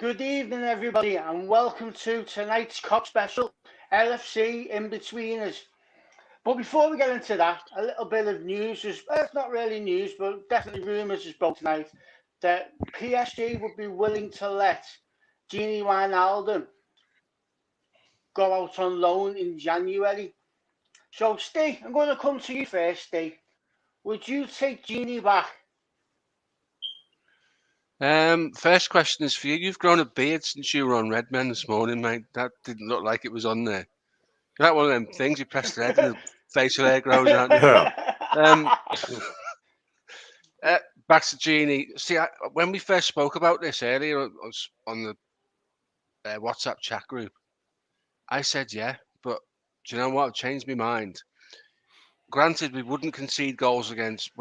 Good evening, everybody, and welcome to tonight's COP special, LFC Inbetweeners. But before we get into that, a little bit of news. It's not really news, but definitely rumours is broke tonight that PSG would be willing to let Gini Wijnaldum go out on loan in January. So, Steve, I'm going to come to you first, Steve. Would you take Gini back? First question is for you. You've grown a beard since you were on Redmen this morning, mate. That didn't look like it was on there. You're like one of them things you press the head and the facial hair grows out. Back to Genie. See, when we first spoke about this earlier on the WhatsApp chat group, I said yeah, but do you know what? I've changed my mind. Granted, we wouldn't concede goals against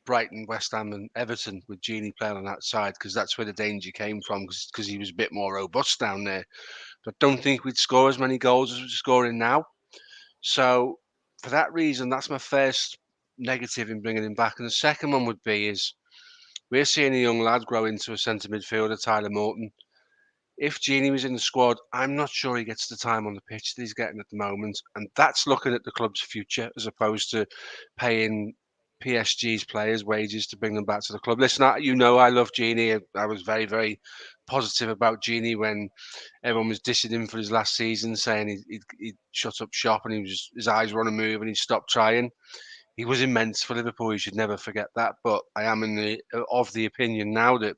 Brighton, West Ham and Everton with Genie playing on that side because that's where the danger came from because he was a bit more robust down there. But I don't think we'd score as many goals as we're scoring now. So for that reason, that's my first negative in bringing him back. And the second one would be is we're seeing a young lad grow into a centre midfielder, Tyler Morton. If Genie was in the squad, I'm not sure he gets the time on the pitch that he's getting at the moment. And that's looking at the club's future as opposed to paying PSG's players' wages to bring them back to the club. Listen, I love Genie. I was very, very positive about Genie when everyone was dissing him for his last season, saying he'd shut up shop and his eyes were on a move and he'd stop trying. He was immense for Liverpool. You should never forget that. But I am of the opinion now that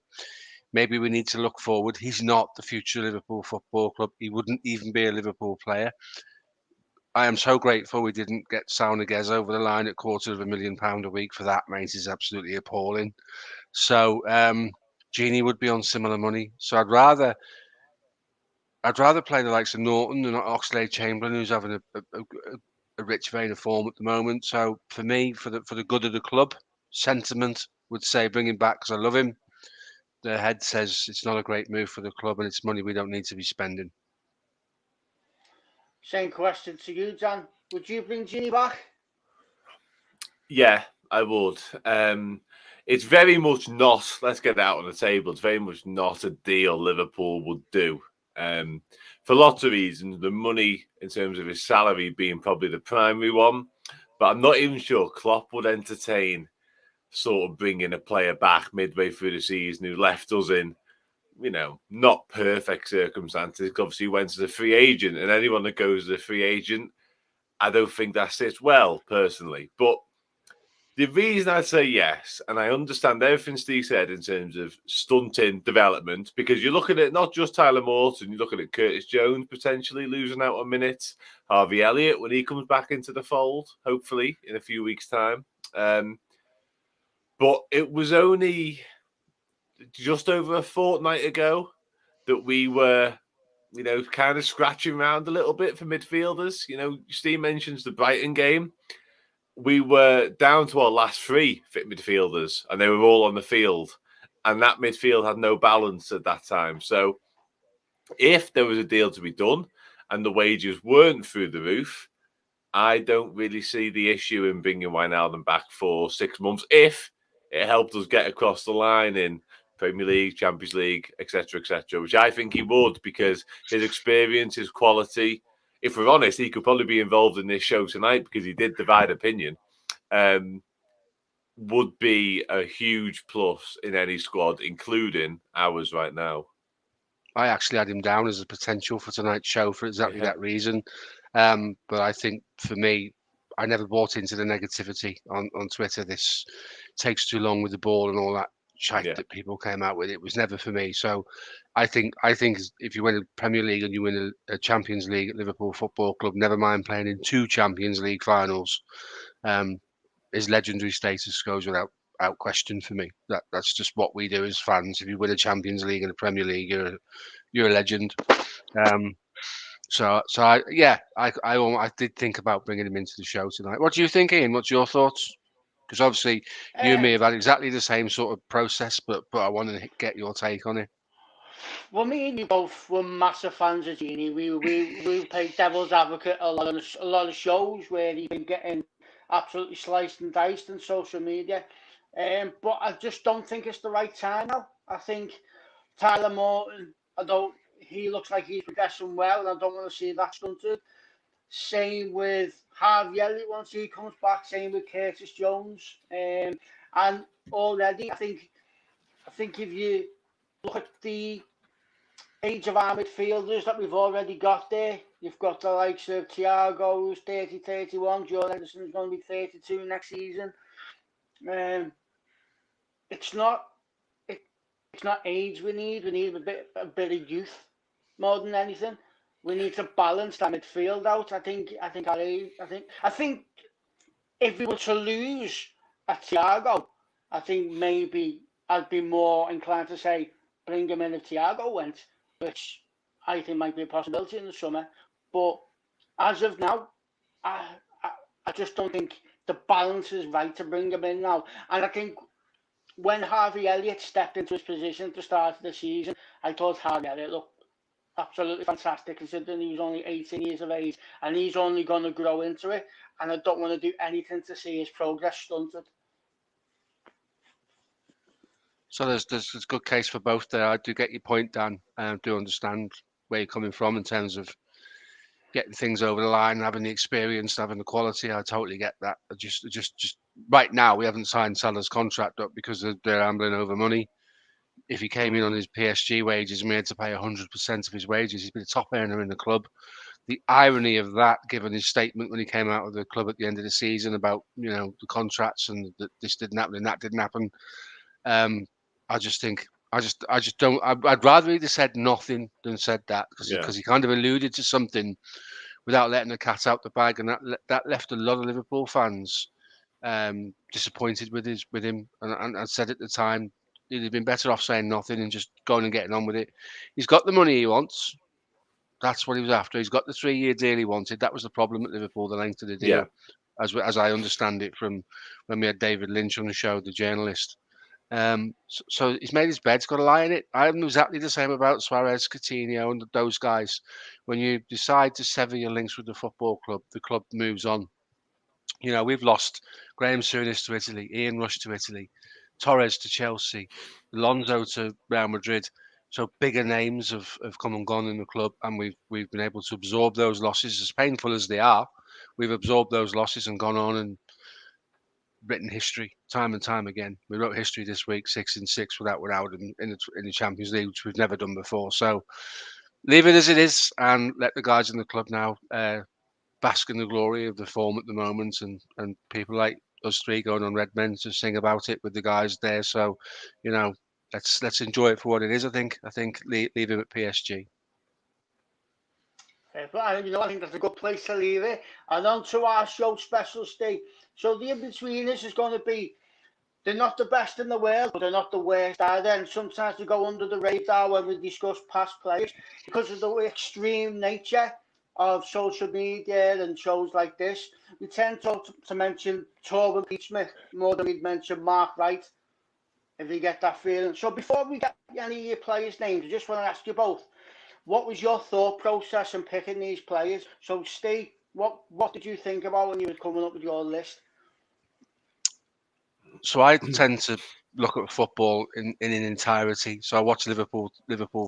maybe we need to look forward. He's not the future Liverpool Football Club. He wouldn't even be a Liverpool player. I am so grateful we didn't get Sal Niguez over the line at £250,000 a week for that, mate. Is absolutely appalling. So Genie would be on similar money. So I'd rather play the likes of Norton than Oxlade-Chamberlain, who's having a rich vein of form at the moment. So for me, for the good of the club, sentiment would say bring him back because I love him. The head says it's not a great move for the club and it's money we don't need to be spending. Same question to you, Dan. Would you bring Genie back? Yeah, I would. It's very much not, let's get it out on the table, it's very much not a deal Liverpool would do. For lots of reasons, the money in terms of his salary being probably the primary one, but I'm not even sure Klopp would entertain sort of bringing a player back midway through the season who left us in, not perfect circumstances. Obviously, he went as a free agent, and anyone that goes as a free agent, I don't think that sits well, personally. But the reason I'd say yes, and I understand everything Steve said in terms of stunting development, because you're looking at not just Tyler Morton, you're looking at Curtis Jones potentially losing out on minutes, Harvey Elliott when he comes back into the fold, hopefully in a few weeks' time. But it was only just over a fortnight ago that we were, kind of scratching around a little bit for midfielders. Steve mentions the Brighton game. We were down to our last three fit midfielders, and they were all on the field. And that midfield had no balance at that time. So if there was a deal to be done and the wages weren't through the roof, I don't really see the issue in bringing Wijnaldum back for 6 months if it helped us get across the line in Premier League, Champions League, etc., which I think he would because his experience, his quality. If we're honest, he could probably be involved in this show tonight because he did divide opinion. Would be a huge plus in any squad, including ours right now. I actually had him down as a potential for tonight's show for exactly that reason. But I think for me, I never bought into the negativity on Twitter. This takes too long with the ball and all that shite that people came out with. It was never for me. So I think if you win a Premier League and you win a Champions League at Liverpool Football Club, never mind playing in 2 Champions League finals, his legendary status goes without question for me. That's just what we do as fans. If you win a Champions League and a Premier League, you're a legend. So I did think about bringing him into the show tonight. What do you think, Ian? What's your thoughts? Because obviously you and me have had exactly the same sort of process, but I want to get your take on it. Well, me and you both were massive fans of Genie. We played devil's advocate a lot of shows where he's been getting absolutely sliced and diced on social media. But I just don't think it's the right time now. I think Tyler Morton, although he looks like he's progressing well, and I don't want to see that stunted. Same with Javier once he comes back. Same with Curtis Jones. And already, I think if you look at the age of our midfielders that we've already got there, you've got the likes of Thiago, who's 30, 31. Jordan Henderson's going to be 32 next season. It's not it's not age we need. We need a bit of youth more than anything. We need to balance that midfield out. I think if we were to lose at Thiago, I think maybe I'd be more inclined to say bring him in if Thiago went, which I think might be a possibility in the summer. But as of now, I just don't think the balance is right to bring him in now. And I think when Harvey Elliott stepped into his position at the start of the season, I thought Harvey Elliott looked absolutely fantastic, considering he was only 18 years of age, and he's only going to grow into it. And I don't want to do anything to see his progress stunted. So there's a good case for both there. I do get your point, Dan. I do understand where you're coming from in terms of getting things over the line, having the experience, having the quality. I totally get that. Just right now, we haven't signed Salah's contract up because they're ambling over money. If he came in on his PSG wages and we had to pay 100% of his wages, he'd be the top earner in the club. The irony of that, given his statement when he came out of the club at the end of the season about the contracts and that this didn't happen and that didn't happen. I just don't. I'd rather he'd have said nothing than said that because he kind of alluded to something without letting the cat out the bag, and that left a lot of Liverpool fans disappointed with him. And I said at the time, he'd have been better off saying nothing and just going and getting on with it. He's got the money he wants. That's what he was after. He's got the 3-year deal he wanted. That was the problem at Liverpool, the length of the deal, as I understand it from when we had David Lynch on the show, the journalist. So he's made his bed, he's got to lie in it. I'm exactly the same about Suarez, Coutinho, and those guys. When you decide to sever your links with the football club, the club moves on. We've lost Graham Souness to Italy, Ian Rush to Italy, Torres to Chelsea, Alonso to Real Madrid. So bigger names have come and gone in the club, and we've been able to absorb those losses, as painful as they are. We've absorbed those losses and gone on and written history time and time again. We wrote history this week, 6-6 without in the Champions League, which we've never done before. So leave it as it is and let the guys in the club now bask in the glory of the form at the moment, and people like us three going on Red Men to sing about it with the guys there. So let's enjoy it for what it is. I think leave him at PSG. But I think that's a good place to leave it. And on to our show special, Steve. So the Inbetweeners is going to be, they're not the best in the world, but they're not the worst either. And sometimes they go under the radar when we discuss past players because of the extreme nature of social media and shows like this. We tend to mention Torben Peachmith more than we'd mention Mark Wright, if you get that feeling. So before we get any of your players' names, I just want to ask you both, what was your thought process in picking these players? So, Steve, what did you think about when you were coming up with your list? So I tend to look at football in an entirety. So I watch Liverpool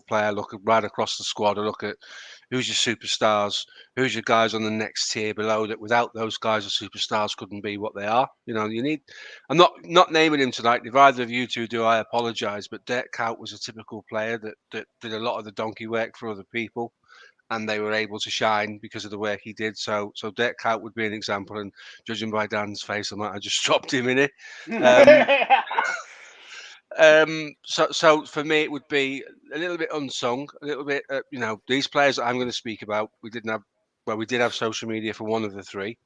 play. I look right across the squad. I look at who's your superstars, who's your guys on the next tier below that without those guys, the superstars couldn't be what they are. You need. I'm not naming him tonight. If either of you two do, I apologise. But Dirk Kuyt was a typical player that did a lot of the donkey work for other people, and they were able to shine because of the work he did. So Dirk Kuyt would be an example, and judging by Dan's face, I might have just dropped him in it. So for me, it would be a little bit unsung, a little bit. These players that I'm going to speak about, we did have social media for one of the three,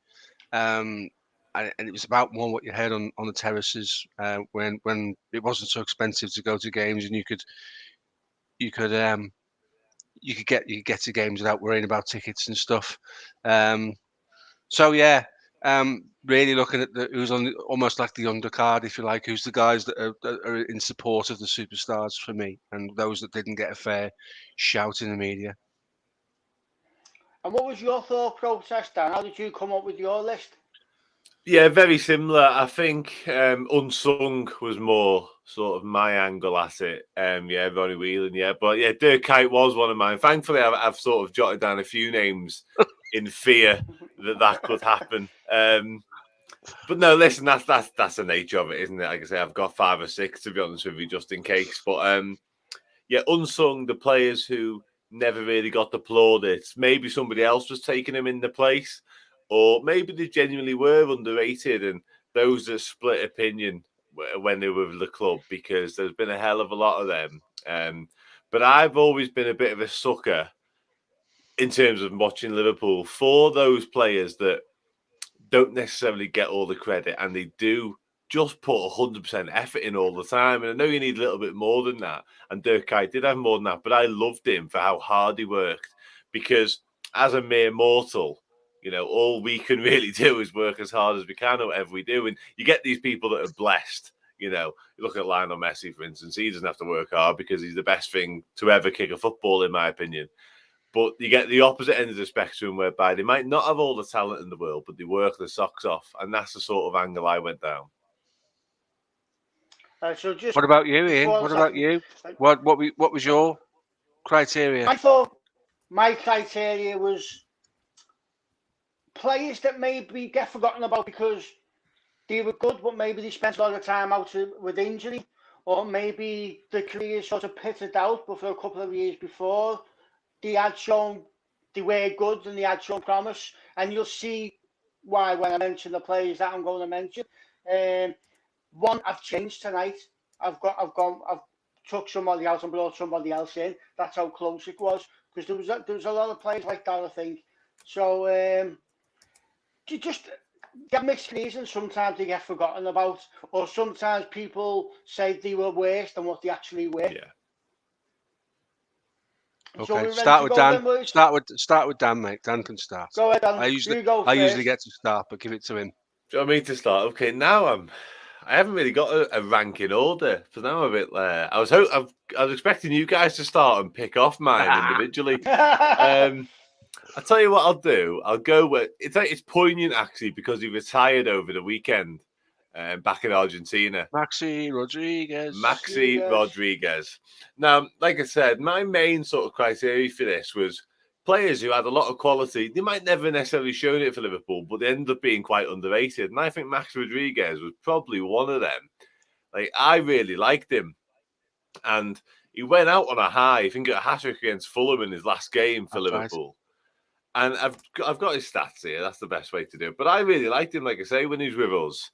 and it was about what you heard on the terraces when it wasn't so expensive to go to games, and you could get to games without worrying about tickets and stuff. Really looking at who's on almost like the undercard, if you like, who's the guys that are in support of the superstars for me, and those that didn't get a fair shout in the media. And what was your thought process, Dan? How did you come up with your list? Yeah, very similar. I think Unsung was more sort of my angle at it. Yeah, Ronnie Whelan, yeah. But yeah, Dirk Kuyt was one of mine. Thankfully, I've sort of jotted down a few names in fear that could happen. But no, listen, that's the nature of it, isn't it? Like I say, I've got 5 or 6 to be honest with you, just in case. But yeah, unsung, the players who never really got the plaudits. Maybe somebody else was taking them in the place, or maybe they genuinely were underrated, and those that split opinion when they were with the club, because there's been a hell of a lot of them. But I've always been a bit of a sucker in terms of watching Liverpool for those players that don't necessarily get all the credit, and they do just put 100% effort in all the time. And I know you need a little bit more than that. And Dirk Kuyt did have more than that, but I loved him for how hard he worked, because as a mere mortal, you know, all we can really do is work as hard as we can or whatever we do. And you get these people that are blessed. You know, you look at Lionel Messi, for instance, he doesn't have to work hard because he's the best thing to ever kick a football, in my opinion. But you get the opposite end of the spectrum, whereby they might not have all the talent in the world, but they work their socks off. And that's the sort of angle I went down. So just What about you, Ian? What about you? What was your criteria? I thought my criteria was players that maybe get forgotten about because they were good, but maybe they spent a lot of time out with injury, or maybe the career sort of pitted out, but for a couple of years before, they had shown they were good and they had shown promise. And you'll see why when I mention the players that I'm going to mention. One, I've changed tonight. I've took somebody out and brought somebody else in. That's how close it was, because there was a lot of players like that, I think. So you just get mixed reasons. Sometimes they get forgotten about, or sometimes people say they were worse than what they actually were. Yeah. Okay, start with Dan. Start with Dan, mate. Dan can start. Go ahead, Dan. I usually get to start, but give it to him. Do you want me to start? Okay, now I haven't really got a ranking order, so now I'm a bit. I was expecting you guys to start and pick off mine individually. I'll tell you what I'll do. I'll go with it's poignant actually, because he retired over the weekend, back in Argentina. Maxi Rodriguez. Now, like I said, my main sort of criteria for this was players who had a lot of quality. They might never necessarily shown it for Liverpool, but they ended up being quite underrated. And I think Maxi Rodriguez was probably one of them. Like, I really liked him. And he went out on a high. I think he got a hat-trick against Fulham in his last game for Liverpool. Right. And I've got his stats here. That's the best way to do it. But I really liked him, like I say, when he was with us.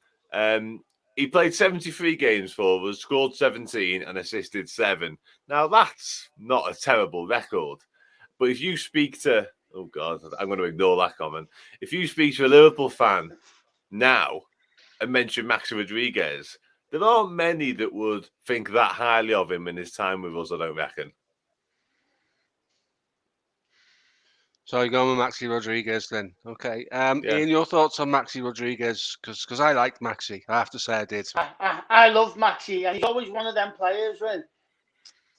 He played 73 games for us, scored 17 and assisted 7. Now, that's not a terrible record. But if you speak to... Oh, God, I'm going to ignore that comment. If you speak to a Liverpool fan now and mention Maxi Rodriguez, there aren't many that would think that highly of him in his time with us, I don't reckon. So you're going with Maxi Rodriguez then. Okay. Ian, your thoughts on Maxi Rodriguez? Because I liked Maxi. I have to say I did. I love Maxi, and he's always one of them players when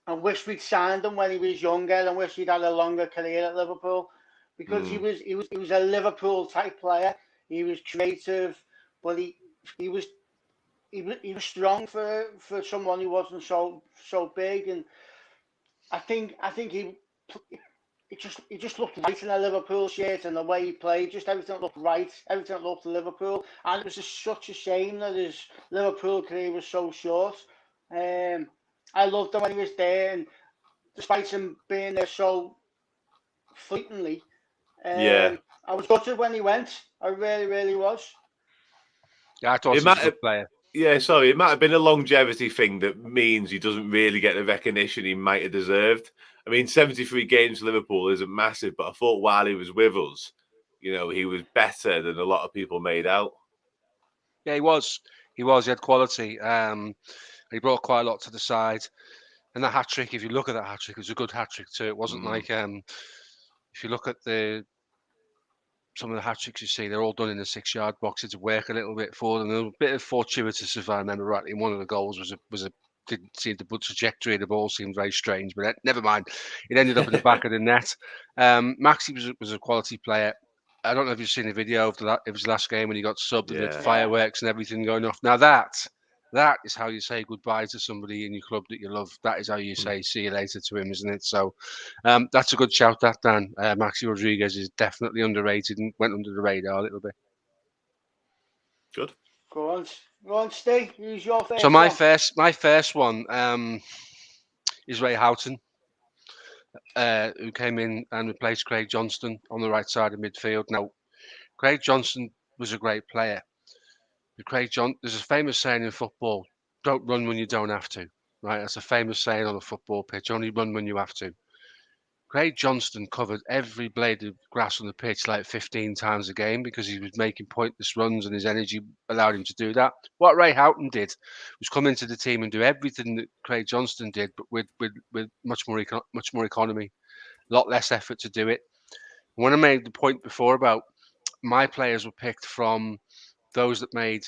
I wish we'd signed him when he was younger, and wish he'd had a longer career at Liverpool, because he was a Liverpool type player. He was creative, but he was strong for someone who wasn't so big, and I think he just looked right in a Liverpool shirt, and the way he played, just everything looked right. Everything looked Liverpool, and it was just such a shame that his Liverpool career was so short. I loved him when he was there, and despite him being there so fleetingly, I was gutted when he went. I really, really was. Yeah, I thought he was a good player. Yeah, sorry, it might have been a longevity thing that means he doesn't really get the recognition he might have deserved. I mean, 73 games for Liverpool isn't massive, but I thought while he was with us, you know, he was better than a lot of people made out. Yeah, he was. He had quality. He brought quite a lot to the side. And that hat-trick, if you look at that hat-trick, it was a good hat-trick too. It wasn't like, if you look at some of the hat-tricks you see, they're all done in the 6-yard box. It's work a little bit for them. A bit of fortuitous, if I remember rightly. One of the goals was a didn't see the trajectory of the ball seemed very strange, but never mind. It ended up in the back of the net. Maxi was a quality player. I don't know if you've seen the video of it was the last game when he got subbed and Yeah. the fireworks and everything going off. Now that is how you say goodbye to somebody in your club that you love. That is how you say see you later to him, isn't it? So that's a good shout, that Dan. Maxi Rodriguez is definitely underrated and went under the radar a little bit. Good. Go on, Steve. Who's your first So one? my first one is Ray Houghton, who came in and replaced Craig Johnston on the right side of midfield. Now, Craig Johnston was a great player. There's a famous saying in football: "Don't run when you don't have to." Right? That's a famous saying on a football pitch. Only run when you have to. Craig Johnston covered every blade of grass on the pitch like 15 times a game because he was making pointless runs and his energy allowed him to do that. What Ray Houghton did was come into the team and do everything that Craig Johnston did, but with much more economy, a lot less effort to do it. When I made the point before about my players were picked from those that made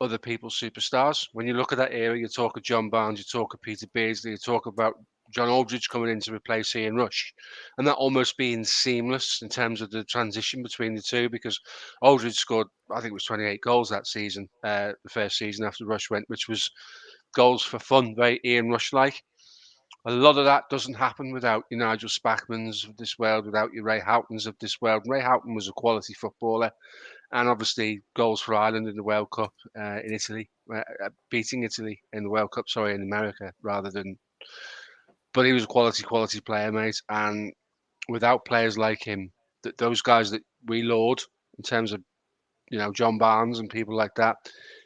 other people's superstars. When you look at that era, you talk of John Barnes, you talk of Peter Beardsley, you talk about John Aldridge coming in to replace Ian Rush, and that almost being seamless in terms of the transition between the two, because Aldridge scored, I think it was 28 goals that season, the first season after Rush went, which was goals for fun, very Ian Rush-like. A lot of that doesn't happen without your Nigel Spackmans of this world, without your Ray Houghtons of this world. Ray Houghton was a quality footballer, and obviously goals for Ireland in the World Cup in Italy, beating Italy in the World Cup, in America rather than. But he was a quality player, mate. And without players like him, those guys that we laud in terms of, John Barnes and people like that,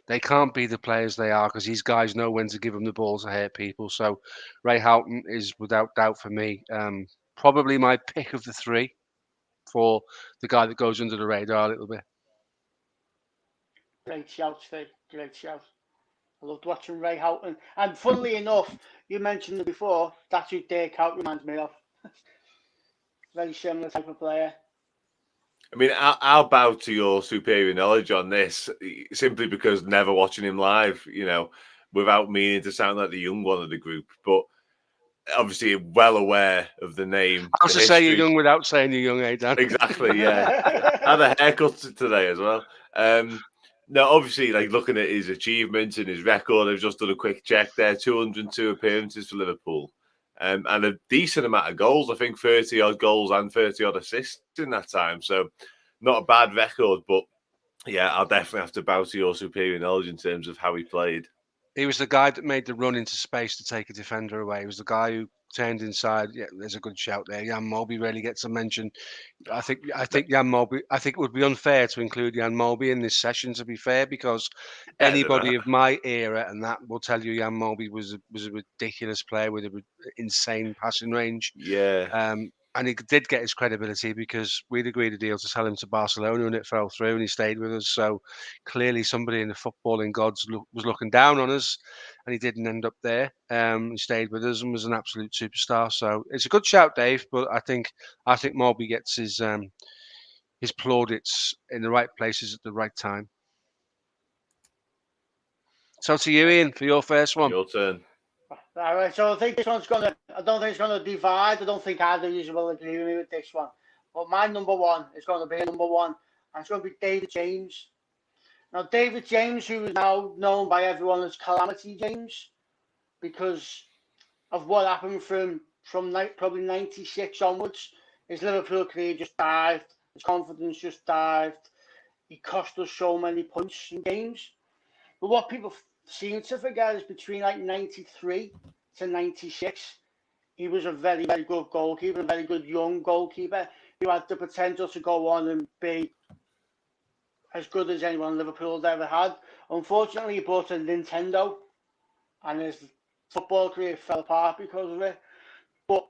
they can't be the players they are because these guys know when to give them the ball to hurt people. So Ray Houghton is without doubt for me probably my pick of the three for the guy that goes under the radar a little bit. Great shout, Steve. Great shout. I loved watching Ray Houghton. And funnily enough, you mentioned it before, that's who Dirk Houghton reminds me of. Very similar type of player. I mean, I'll bow to your superior knowledge on this simply because never watching him live, without meaning to sound like the young one of the group, but obviously well aware of the name. I was to say you're young without saying you're young, Dan? Exactly, yeah. Had a haircut today as well. No, obviously, like looking at his achievements and his record, I've just done a quick check there. 202 appearances for Liverpool. And a decent amount of goals. I think 30-odd goals and 30-odd assists in that time. So not a bad record. But, yeah, I'll definitely have to bow to your superior knowledge in terms of how he played. He was the guy that made the run into space to take a defender away. He was the guy who turned inside. Yeah, there's a good shout there. Jan Molby really gets a mention. I think Jan Molby. I think it would be unfair to include Jan Molby in this session. To be fair, because anybody of my era and that will tell you Jan Molby was a ridiculous player with an insane passing range. Yeah. And he did get his credibility because we'd agreed a deal to sell him to Barcelona and it fell through and he stayed with us. So clearly somebody in the footballing gods was looking down on us and he didn't end up there. He stayed with us and was an absolute superstar. So it's a good shout, Dave, but I think Molby gets his plaudits in the right places at the right time. So to you, Ian, for your first one. Your turn. All right, so I think this one's I don't think it's gonna divide. I don't think either of you will agree with me with this one. But my number one is going to be number one, and it's going to be David James. Now, David James, who is now known by everyone as Calamity James, because of what happened from probably 96 onwards, his Liverpool career just dived. His confidence just dived. He cost us so many points in games. But what people seem to forget is between 93 to 96, he was a very, very good goalkeeper, a very good young goalkeeper who had the potential to go on and be as good as anyone Liverpool had ever had. Unfortunately, he bought a Nintendo and his football career fell apart because of it. But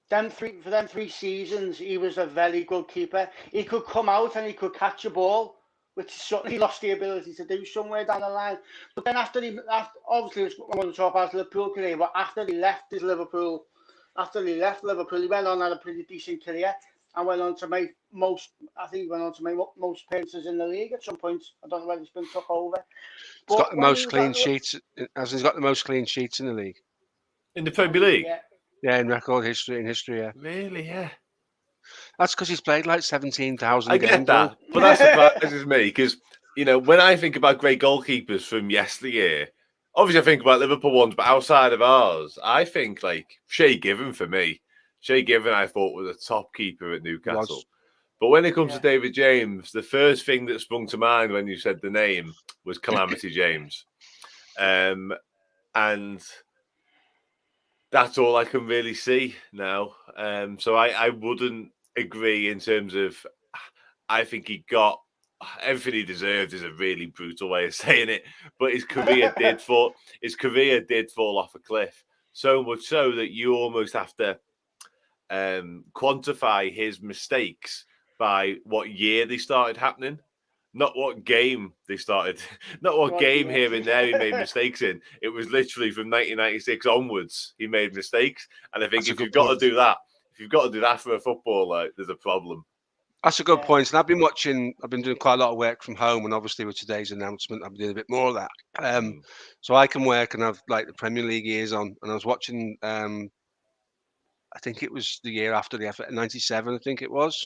for them 3 seasons, he was a very good keeper. He could come out and he could catch a ball, which certainly lost the ability to do somewhere down the line. But then obviously, I want to talk about his Liverpool career, but after he left Liverpool, he went on and had a pretty decent career and went on to make most appearances in the league at some point. I don't know whether he's been took over. He's got the most clean sheets, as he's got the most clean sheets in the league. In the Premier League? Yeah, in record history, yeah. Really, yeah. That's because he's played like 17,000 I games. get that, but that surprises me because, when I think about great goalkeepers from yesteryear, obviously I think about Liverpool ones, but outside of ours, I think like Shea Given for me. Shea Given, I thought, was a top keeper at Newcastle. But when it comes to David James, the first thing that sprung to mind when you said the name was Calamity James. And that's all I can really see now. So I wouldn't agree in terms of, I think he got everything he deserved is a really brutal way of saying it, but his career did fall off a cliff. So much so that you almost have to quantify his mistakes by what year they started happening, not what game they started, not what game here and there he made mistakes in. It was literally from 1996 onwards he made mistakes. And I think if you've got to do that for a footballer, there's a problem. That's a good point. And I've been doing quite a lot of work from home, and obviously with today's announcement, I've been doing a bit more of that. So I can work and I've like the Premier League years on, and I was watching. I think it was the year after the effort, 97, I think it was.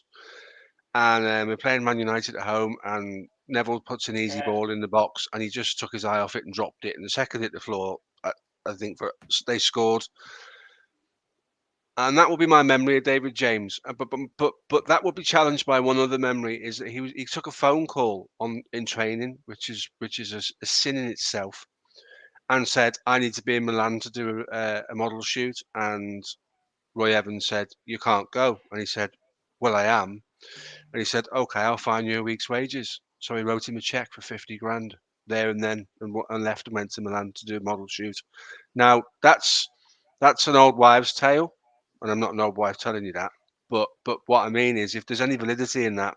And we're playing Man United at home, and Neville puts an easy ball in the box, and he just took his eye off it and dropped it. And the second hit the floor, I think they scored. And that will be my memory of David James. But that will be challenged by one other memory: is that he took a phone call in training, which is a sin in itself, and said, "I need to be in Milan to do a model shoot." And Roy Evans said, "You can't go." And he said, "Well, I am." And he said, "Okay, I'll find you a week's wages." So he wrote him a check for 50 grand there and then, and left and went to Milan to do a model shoot. Now that's an old wives' tale. And I'm not an old wife telling you that, but what I mean is, if there's any validity in that,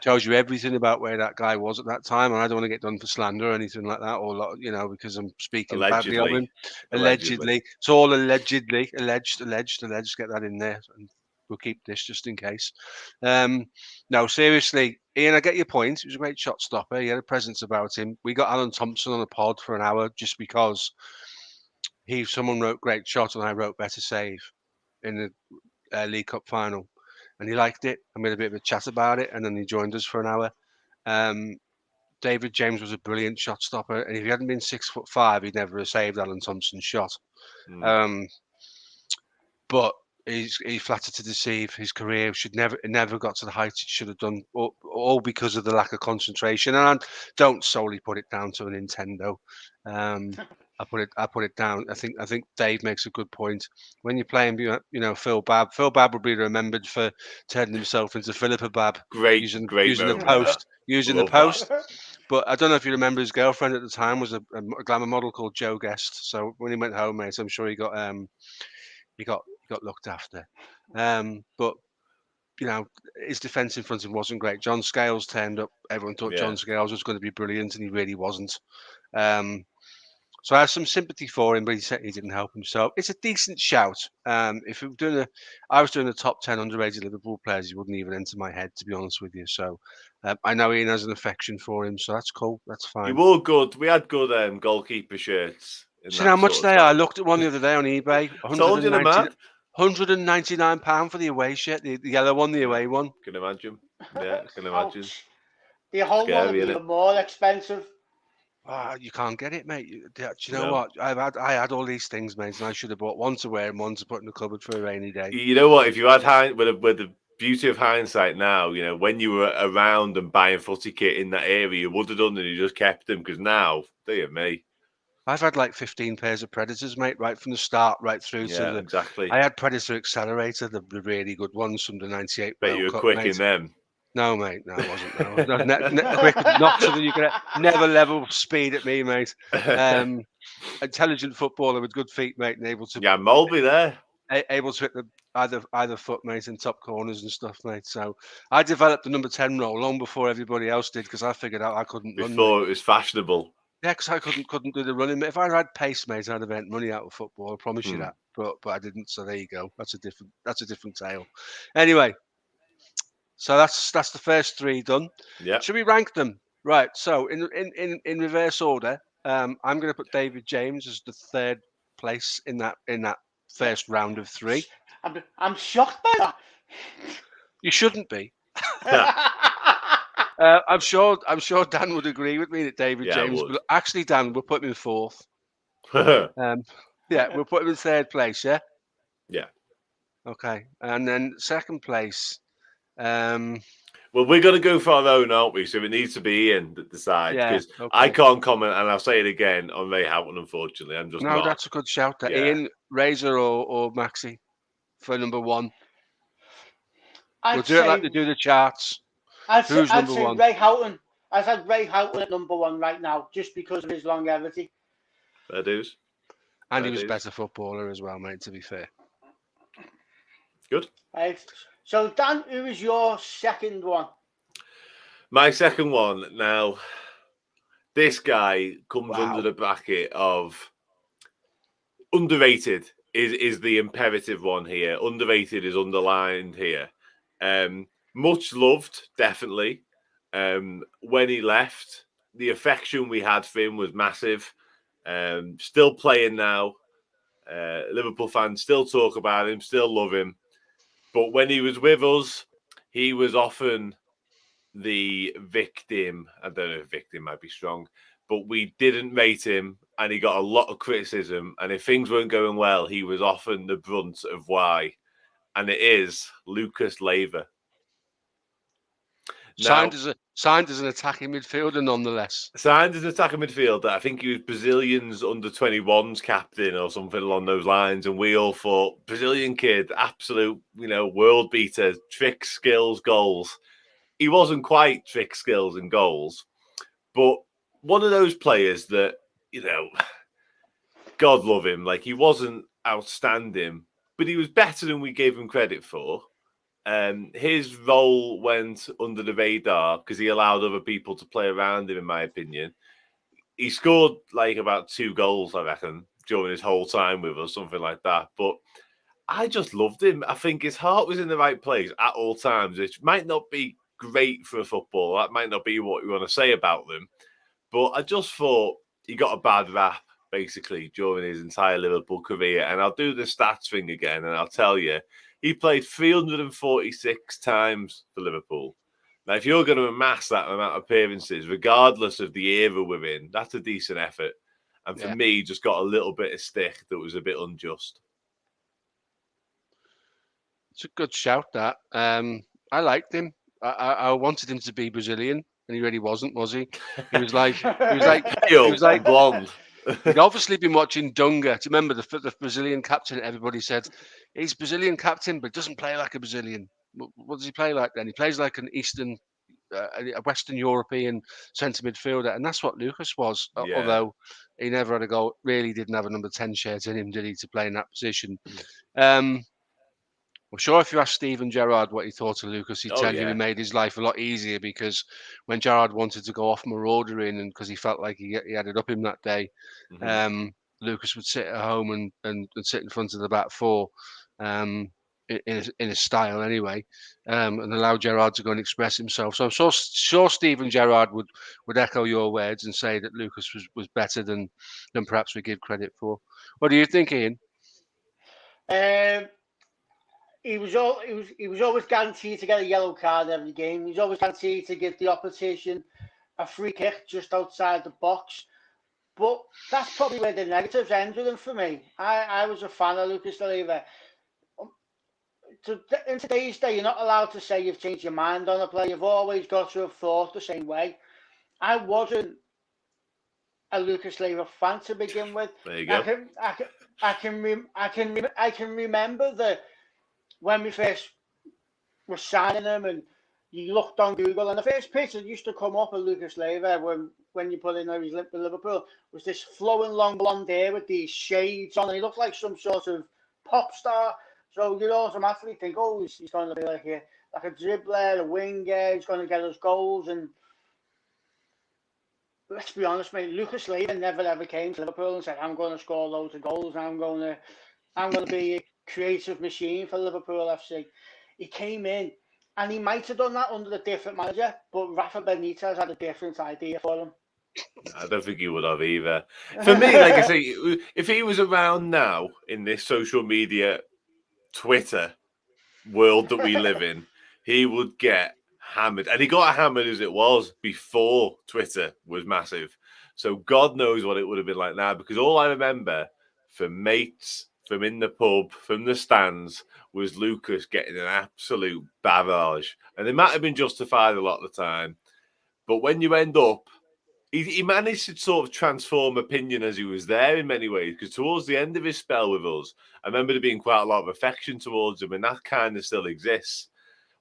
tells you everything about where that guy was at that time. And I don't want to get done for slander or anything like that, or because I'm speaking badly of him. Allegedly, it's all alleged. Get that in there, and we'll keep this just in case. No, seriously, Ian, I get your point. He was a great shot stopper. He had a presence about him. We got Alan Thompson on a pod for an hour just because someone wrote great shot and I wrote better save in the League Cup final, and he liked it. I made a bit of a chat about it, and then he joined us for an hour. David James was a brilliant shot stopper, and if he hadn't been 6'5", he'd never have saved Alan Thompson's shot. But he flattered to deceive. His career never got to the height it should have done, all because of the lack of concentration. And I don't solely put it down to a Nintendo. I put it down. I think Dave makes a good point. When you're playing, Phil Babb. Phil Babb will be remembered for turning himself into Philippa Babb, using the post. But I don't know if you remember, his girlfriend at the time was a glamour model called Jo Guest. So when he went home, mate, I'm sure he got looked after. But his defence in front of him wasn't great. John Scales turned up. Everyone thought John Scales was going to be brilliant, and he really wasn't. So I have some sympathy for him, but he said he didn't help himself. It's a decent shout. If I was doing the top 10 underrated Liverpool players, he wouldn't even enter my head, to be honest with you. So I know Ian has an affection for him, so that's cool. That's fine. You were good. We had good goalkeeper shirts. See how much they are? I looked at one the other day on eBay. Told you the man. £199 for the away shirt, the yellow one, the away one. Can imagine. Yeah, can imagine. The whole one would be more expensive. You can't get it, mate. Do you know what? I had all these things, mate, and I should have bought one to wear and one to put in the cupboard for a rainy day. You know what? If you had with the beauty of hindsight now, when you were around and buying footy kit in that area, you would have done, and you just kept them, because now, dear me. I've had like 15 pairs of Predators, mate, right from the start, right through to the... exactly. I had Predator Accelerator, the really good ones from the 98 Bet you were quick, mate. In them. No, mate, no, I wasn't. No. Quick, not so that you could never level speed at me, mate. Intelligent footballer with good feet, mate, and able to... Yeah, Mulby there. Able to hit either foot, mate, in top corners and stuff, mate. So I developed the number 10 role long before everybody else did, because I figured out I couldn't run. Before it was fashionable. Yeah, because I couldn't do the running. If I had pace, mate, I'd have earned money out of football. I promise you that. But I didn't. So there you go. That's a different tale. Anyway, so that's the first three done. Yeah. Should we rank them? Right. So in reverse order, I'm going to put David James as the third place in that first round of three. I'm shocked by that. You shouldn't be. I'm sure Dan would agree with me that David Yeah, I James. would. But actually, Dan, we'll put him in fourth. Yeah, we'll put him in third place. Yeah. Yeah. Okay, and then second place. Well, we're going to go for our own, aren't we? So it needs to be Ian that decides, Yeah, because okay. I can't comment, and I'll say it again, on Ray Houghton, unfortunately. I'm just No, not. that's a good shout. That Yeah. Ian, Razor or Maxi for number one. We'll I'd do it like say they do the charts. I'd Who's number say one? Ray Houghton. I'd have Ray Houghton at number one right now, just because of his longevity. Fair dues. And Fair he was a dues. better footballer as well, mate, to be fair. Good. Right. So, Dan, who is your second one? My second one, now, this guy comes Wow. under the bracket of underrated is the imperative one here. Underrated is underlined here. Much loved, definitely. When he left, the affection we had for him was massive. Still playing now. Liverpool fans still talk about him, still love him. But when he was with us, he was often the victim. I don't know if victim might be strong, but we didn't rate him, and he got a lot of criticism. And if things weren't going well, he was often the brunt of why. And it is Lucas Leiva. Signed as an attacking midfielder, nonetheless. Signed as an attacking midfielder. I think he was Brazilian's under-21s captain or something along those lines. And we all thought, Brazilian kid, absolute, world beater, trick, skills, goals. He wasn't quite trick, skills and goals, but one of those players that, God love him. Like, he wasn't outstanding, but he was better than we gave him credit for. His role went under the radar because he allowed other people to play around him, in my opinion. He scored like about 2 goals, I reckon, during his whole time with us, something like that. But I just loved him. I think his heart was in the right place at all times, which might not be great for a footballer. That might not be what you want to say about them. But I just thought he got a bad rap, basically, during his entire Liverpool career. And I'll do the stats thing again, and I'll tell you, he played 346 times for Liverpool. Now, if you're going to amass that amount of appearances, regardless of the era we're in, that's a decent effort. And for me, just got a little bit of stick that was a bit unjust. It's a good shout, that. I liked him. I wanted him to be Brazilian, and he really wasn't, was he? He was like blonde. He'd obviously been watching Dunga. Do you remember the Brazilian captain? Everybody said he's Brazilian captain, but he doesn't play like a Brazilian. What does he play like then? He plays like an a Western European centre midfielder, and that's what Lucas was. Yeah. Although he never had a goal, really didn't have a number 10 shirt in him, did he, to play in that position? I'm sure if you asked Steven Gerrard what he thought of Lucas, he'd tell you he made his life a lot easier, because when Gerrard wanted to go off maraudering and because he felt like he had it up him that day, Lucas would sit at home and sit in front of the back four in a style anyway, and allow Gerrard to go and express himself. So I'm sure Steven Gerrard would echo your words and say that Lucas was better than perhaps we give credit for. What do you think, Ian? He was always guaranteed to get a yellow card every game. He was always guaranteed to give the opposition a free kick just outside the box. But that's probably where the negatives end with him for me. I was a fan of Lucas Leiva. In today's day, you're not allowed to say you've changed your mind on a player. You've always got to have thought the same way. I wasn't a Lucas Leiva fan to begin with. There you go. I can remember that when we first were signing him, and you looked on Google, and the first picture that used to come up of Lucas Leiva when you put in there he's linked with Liverpool was this flowing long blonde hair with these shades on, and he looked like some sort of pop star. So you automatically think, oh, he's going to be like a dribbler, a winger, he's going to get us goals. And let's be honest, mate, Lucas Leiva never ever came to Liverpool and said, I'm going to score loads of goals, I'm going to be a creative machine for Liverpool FC. He came in, and he might have done that under a different manager, but Rafa Benitez had a different idea for him. I don't think he would have either. For me, like I say, if he was around now in this social media Twitter world that we live in, he would get hammered. And he got hammered as it was before Twitter was massive. So God knows what it would have been like now, because all I remember from mates, from in the pub, from the stands, was Lucas getting an absolute barrage. And they might have been justified a lot of the time. But when you end up, he managed to sort of transform opinion as he was there in many ways, because towards the end of his spell with us, I remember there being quite a lot of affection towards him, and that kind of still exists.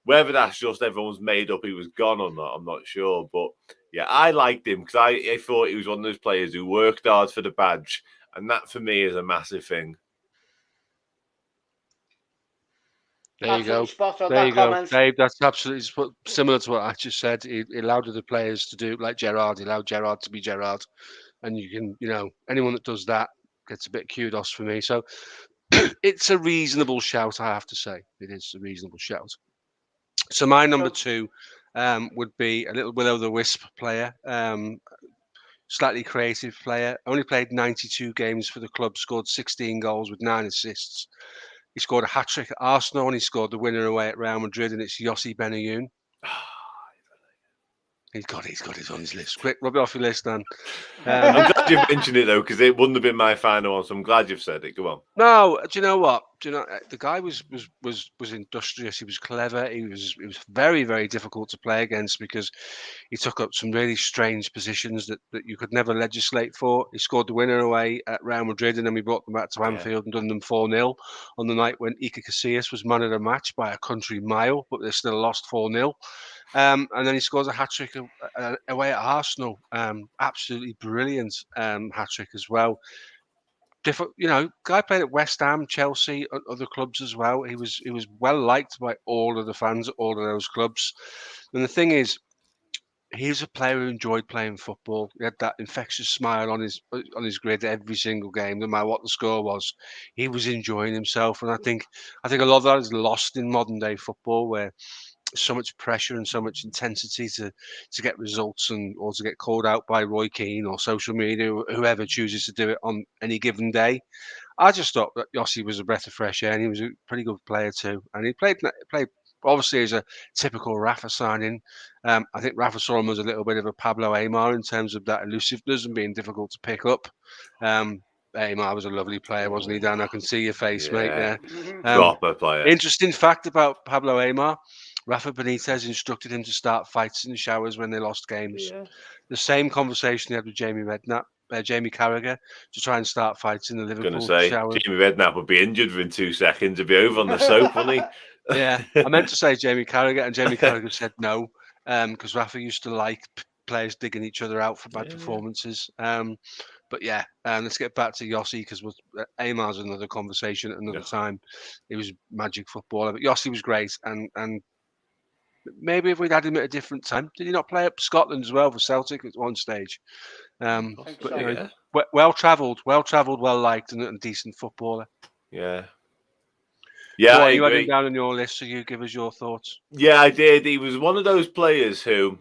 Whether that's just everyone's made up he was gone or not, I'm not sure. But yeah, I liked him because I thought he was one of those players who worked hard for the badge. And that for me is a massive thing. There you go. Spot on There that you go, comment. Dave. That's absolutely similar to what I just said. He allowed other players to do, like Gerrard. He allowed Gerrard to be Gerrard, and you can, anyone that does that gets a bit of kudos for me. So it's a reasonable shout, I have to say. It is a reasonable shout. So my number two would be a little will-o'-the-wisp player, slightly creative player. Only played 92 games for the club, scored 16 goals with 9 assists. He scored a hat-trick at Arsenal, and he scored the winner away at Real Madrid, and it's Yossi Benayoun. He's got it on his list. Quick, rub it off your list, Dan. I'm glad you've mentioned it, though, because it wouldn't have been my final one, so I'm glad you've said it. Go on. No, do you know what? The guy was industrious. He was clever. He was very, very difficult to play against because he took up some really strange positions that you could never legislate for. He scored the winner away at Real Madrid, and then we brought them back to Anfield and done them 4-0 on the night when Iker Casillas was man of the match by a country mile, but they still lost 4-0. And then he scores a hat-trick away at Arsenal. Absolutely brilliant hat-trick as well. Different, guy played at West Ham, Chelsea, and other clubs as well. He was well liked by all of the fans at all of those clubs. And the thing is, he's a player who enjoyed playing football. He had that infectious smile on his grid every single game, no matter what the score was. He was enjoying himself, and I think a lot of that is lost in modern day football, where so much pressure and so much intensity to get results or to get called out by Roy Keane or social media, or whoever chooses to do it on any given day. I just thought that Yossi was a breath of fresh air, and he was a pretty good player too. And he played obviously as a typical Rafa signing. I think Rafa saw him as a little bit of a Pablo Aimar in terms of that elusiveness and being difficult to pick up. Aimar was a lovely player, wasn't he, Dan? I can see your face, mate. Yeah. Proper player. Interesting fact about Pablo Aimar. Rafa Benitez instructed him to start fights in the showers when they lost games. Yeah. The same conversation he had with Jamie Redknapp, Jamie Carragher, to try and start fights in the Liverpool showers. Jamie Redknapp would be injured within 2 seconds to be over on the soap, wouldn't he? Yeah, I meant to say Jamie Carragher, and Jamie Carragher said no, because Rafa used to like players digging each other out for bad performances. But yeah, let's get back to Yossi, because Aimar's another conversation at another time. He was magic footballer, but Yossi was great, and maybe if we'd had him at a different time. Did he not play up Scotland as well for Celtic at one stage? Well travelled, well liked, and a decent footballer. Yeah. Yeah, you had him down on your list, so you give us your thoughts. Yeah, I did. He was one of those players who,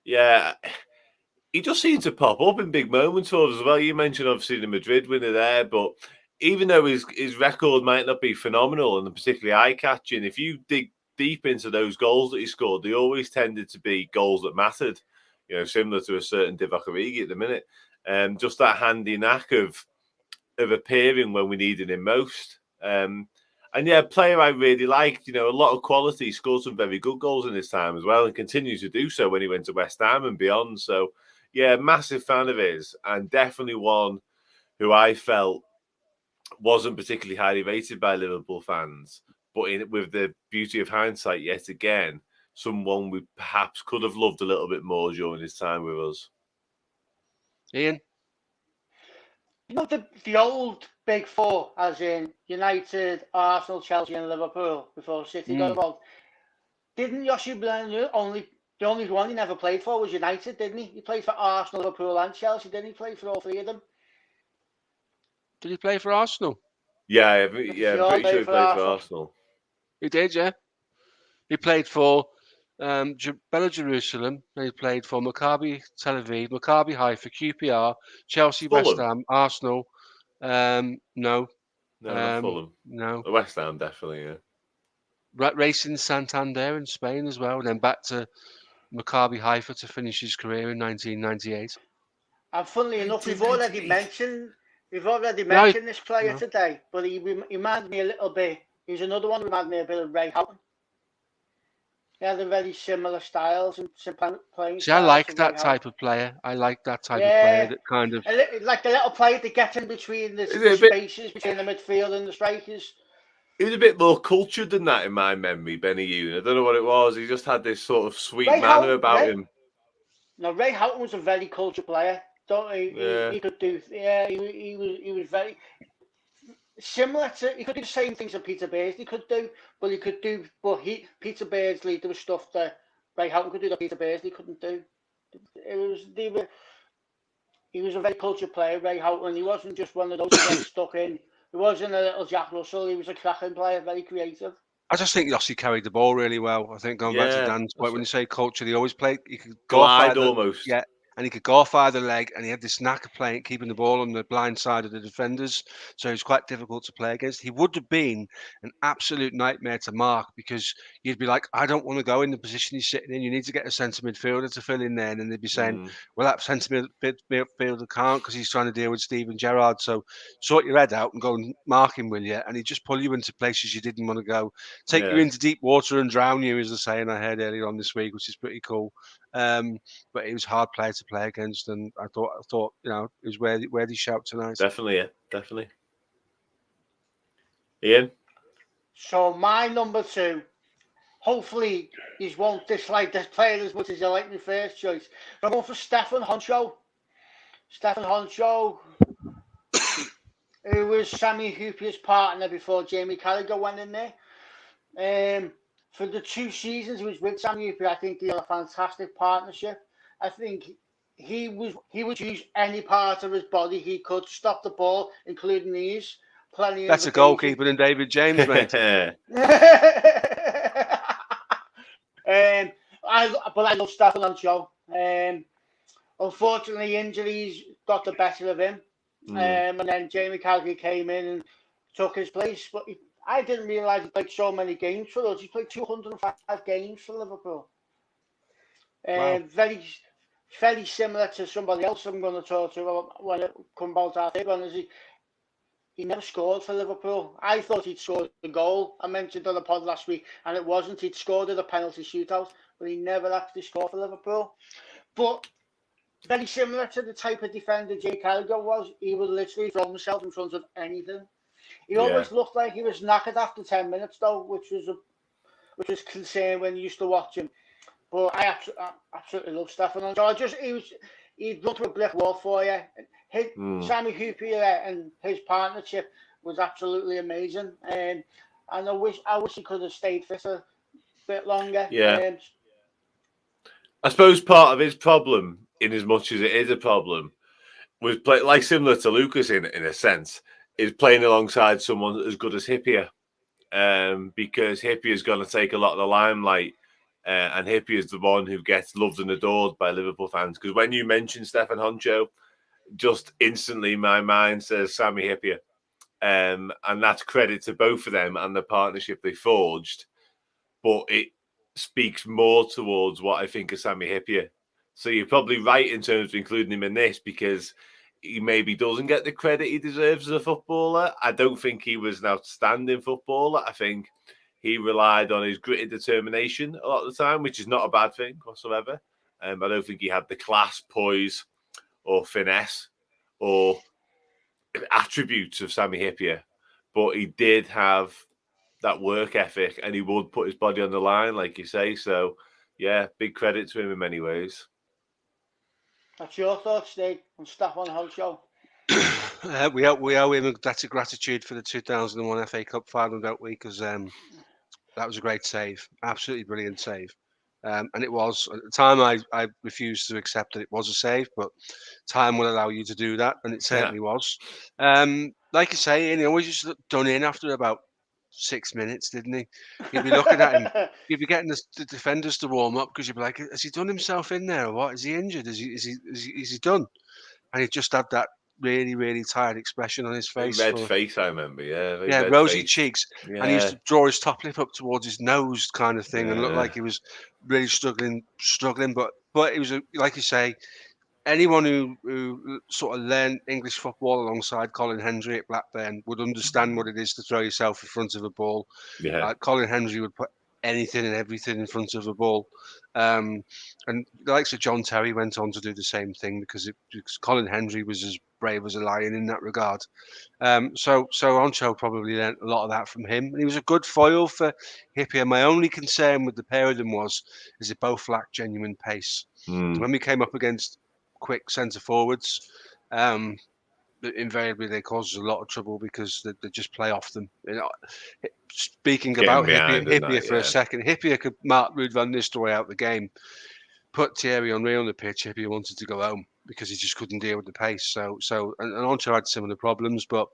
he just seemed to pop up in big moments for us as well. You mentioned obviously the Madrid winner there, but even though his record might not be phenomenal and particularly eye-catching, if you dig deep into those goals that he scored, they always tended to be goals that mattered. Similar to a certain Divock Origi at the minute. Just that handy knack of appearing when we needed him most. And yeah, player I really liked, a lot of quality, scored some very good goals in his time as well, and continues to do so when he went to West Ham and beyond. So yeah, massive fan of his, and definitely one who I felt wasn't particularly highly rated by Liverpool fans. But with the beauty of hindsight, yet again, someone we perhaps could have loved a little bit more during his time with us. Ian? The old Big Four, as in United, Arsenal, Chelsea and Liverpool, before City got involved. Didn't Yossi Benayoun the only one he never played for was United, didn't he? He played for Arsenal, Liverpool and Chelsea. Didn't he play for all three of them? Did he play for Arsenal? Yeah, I'm pretty sure he played for Arsenal. He did, yeah. He played for Bella Jerusalem, and he played for Maccabi Tel Aviv, Maccabi Haifa, QPR, Chelsea, Fulham. West Ham, Arsenal. No, not Fulham. No, West Ham definitely. Yeah. Racing Santander in Spain as well, and then back to Maccabi Haifa to finish his career in 1998. And funnily enough, we've already 1998. mentioned this player No. today, but he reminded me a little bit. He's another one who reminded me a bit of Ray Houghton. They had a very similar styles and playing. See, I like that type of player. I like that type of player that kind of like the little player that gets in between the spaces between the midfield and the strikers. He was a bit more cultured than that in my memory, Benny Yoon. I don't know what it was. He just had this sort of sweet manner about him. No, Ray Houghton was a very cultured player. He could do. Yeah, he was very similar to. He could do the same things that Peter Beardsley could do, but he could do. But Peter Beardsley, there was stuff that Ray Houghton could do that Peter Beardsley couldn't do. He was a very cultured player, Ray Houghton. He wasn't just one of those who got stuck in. He wasn't a little Jack Russell. He was a cracking player, very creative. I just think Yossi carried the ball really well. I think going back to Dan's point, when you say culture, he always played. He could glide almost. Yeah, and he could go off either leg, and he had this knack of playing, keeping the ball on the blind side of the defenders. So he was quite difficult to play against. He would have been an absolute nightmare to mark because you'd be like, I don't want to go in the position he's sitting in. You need to get a centre midfielder to fill in there, and then they'd be saying, well, that centre midfielder can't because he's trying to deal with Steven Gerrard. So sort your head out and go and mark him, will you? And he'd just pull you into places you didn't want to go, take you into deep water and drown you, is the saying I heard earlier on this week, which is pretty cool. But he was a hard player to play against, and I thought it was worthy shout tonight. Definitely. Ian? So my number 2, hopefully you won't dislike this player as much as you like my first choice. I'm going for Stefan Honcho. Stefan Honcho, who was Sammy Hoopier's partner before Jamie Carragher went in there. For the 2 seasons he was with Sammy Hoopier, I think he had a fantastic partnership. I think he would use any part of his body he could to stop the ball, including these. That's a goalkeeper than David James, mate. But I love Stefan Honcho. Unfortunately, injuries got the better of him. And then Jamie Carragher came in and took his place. But I didn't realise he played so many games for us. He played 205 games for Liverpool. Wow. Very similar to somebody else I'm going to talk to when it comes about our third one. He never scored for Liverpool. I thought he'd scored the goal I mentioned on the pod last week, and it wasn't. He'd scored at a penalty shootout, but he never actually scored for Liverpool. But very similar to the type of defender Jay Carragher was, he would literally throw himself in front of anything. He always looked like he was knackered after 10 minutes, though, which was concern when you used to watch him. But I absolutely love Stefan. So he'd run through a brick wall for you. Sammy Hoopier and his partnership was absolutely amazing. And I wish he could have stayed fit a bit longer. Yeah. I suppose part of his problem, in as much as it is a problem, was similar to Lucas in a sense, is playing alongside someone as good as Hippier. Because Hippier is going to take a lot of the limelight. And Hippier is the one who gets loved and adored by Liverpool fans. Because when you mention Stefan Honcho, just instantly my mind says Sammy Hippier. And that's credit to both of them and the partnership they forged. But it speaks more towards what I think of Sammy Hippier. So you're probably right in terms of including him in this, because he maybe doesn't get the credit he deserves as a footballer. I don't think he was an outstanding footballer. I think he relied on his grit and determination a lot of the time, which is not a bad thing whatsoever. I don't think he had the class, poise, or finesse, or attributes of Sammy Hippier. But he did have that work ethic, and he would put his body on the line, like you say. So, yeah, big credit to him in many ways. That's your thoughts, Steve, on Stefan Honcho? We owe him a debt of gratitude for the 2001 FA Cup final, don't we? Because that was a great save, absolutely brilliant save. And it was, at the time, I refused to accept that it was a save, but time will allow you to do that, and it certainly was. Like you say, Ian, he always just looked done in after about 6 minutes, didn't he? You'd be looking at him, you'd be getting the defenders to warm up, because you'd be like, has he done himself in there or what? Is he injured? Is he done? And he just had that really, really tired expression on his face. Red face, I remember. Yeah, very red rosy face. cheeks, Yeah. and he used to draw his top lip up towards his nose, kind of thing, and looked Yeah. like he was really struggling. But it was like you say, anyone who sort of learned English football alongside Colin Hendry at Blackburn would understand what it is to throw yourself in front of a ball. Yeah. Colin Hendry would put anything and everything in front of a ball. And the likes of John Terry went on to do the same thing because Colin Hendry was as brave as a lion in that regard. So Oncho probably learnt a lot of that from him. And he was a good foil for Hippie. And my only concern with the pair of them is they both lacked genuine pace. Mm. When we came up against quick centre forwards, invariably they cause us a lot of trouble because they just play off them. Speaking about Hippier for a second, Hippier could mark Ruud van Nistelrooy out the game, put Thierry Henry on the pitch. Hippier wanted to go home because he just couldn't deal with the pace. So and Oncho had similar problems, but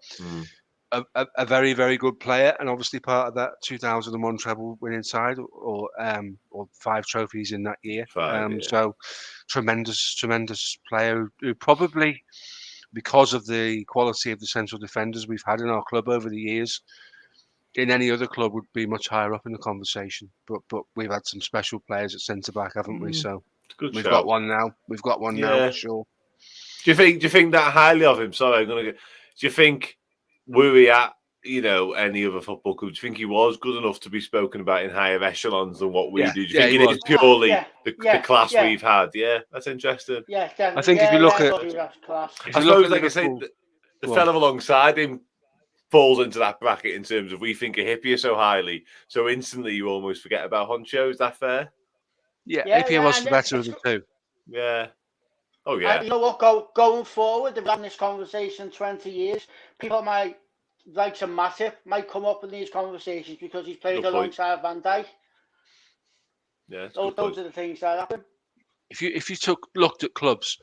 a very, very good player, and obviously part of that 2001 treble winning side, or 5 trophies in that year. So tremendous player who probably, because of the quality of the central defenders we've had in our club over the years, in any other club would be much higher up in the conversation. But we've had some special players at centre back, haven't we? So we've got one now. We've got one now for sure. Do you think that highly of him? Sorry, do you think, were we at any other football club, do you think he was good enough to be spoken about in higher echelons than what we do? Do you think it is purely the class we've had? Yeah, that's interesting. Yeah, definitely. I think if you look at, I suppose, like I say, the fellow alongside him falls into that bracket in terms of we think of Hippier so highly, so instantly you almost forget about Honcho. Is that fair? Yeah, Hippier was the better of the two. Yeah. Oh yeah. You know what? Going forward, we've had this conversation 20 years. People might, like some Matip, might come up in these conversations because he's played alongside Van Dijk. Yeah, those are the things that happen. If you looked at clubs,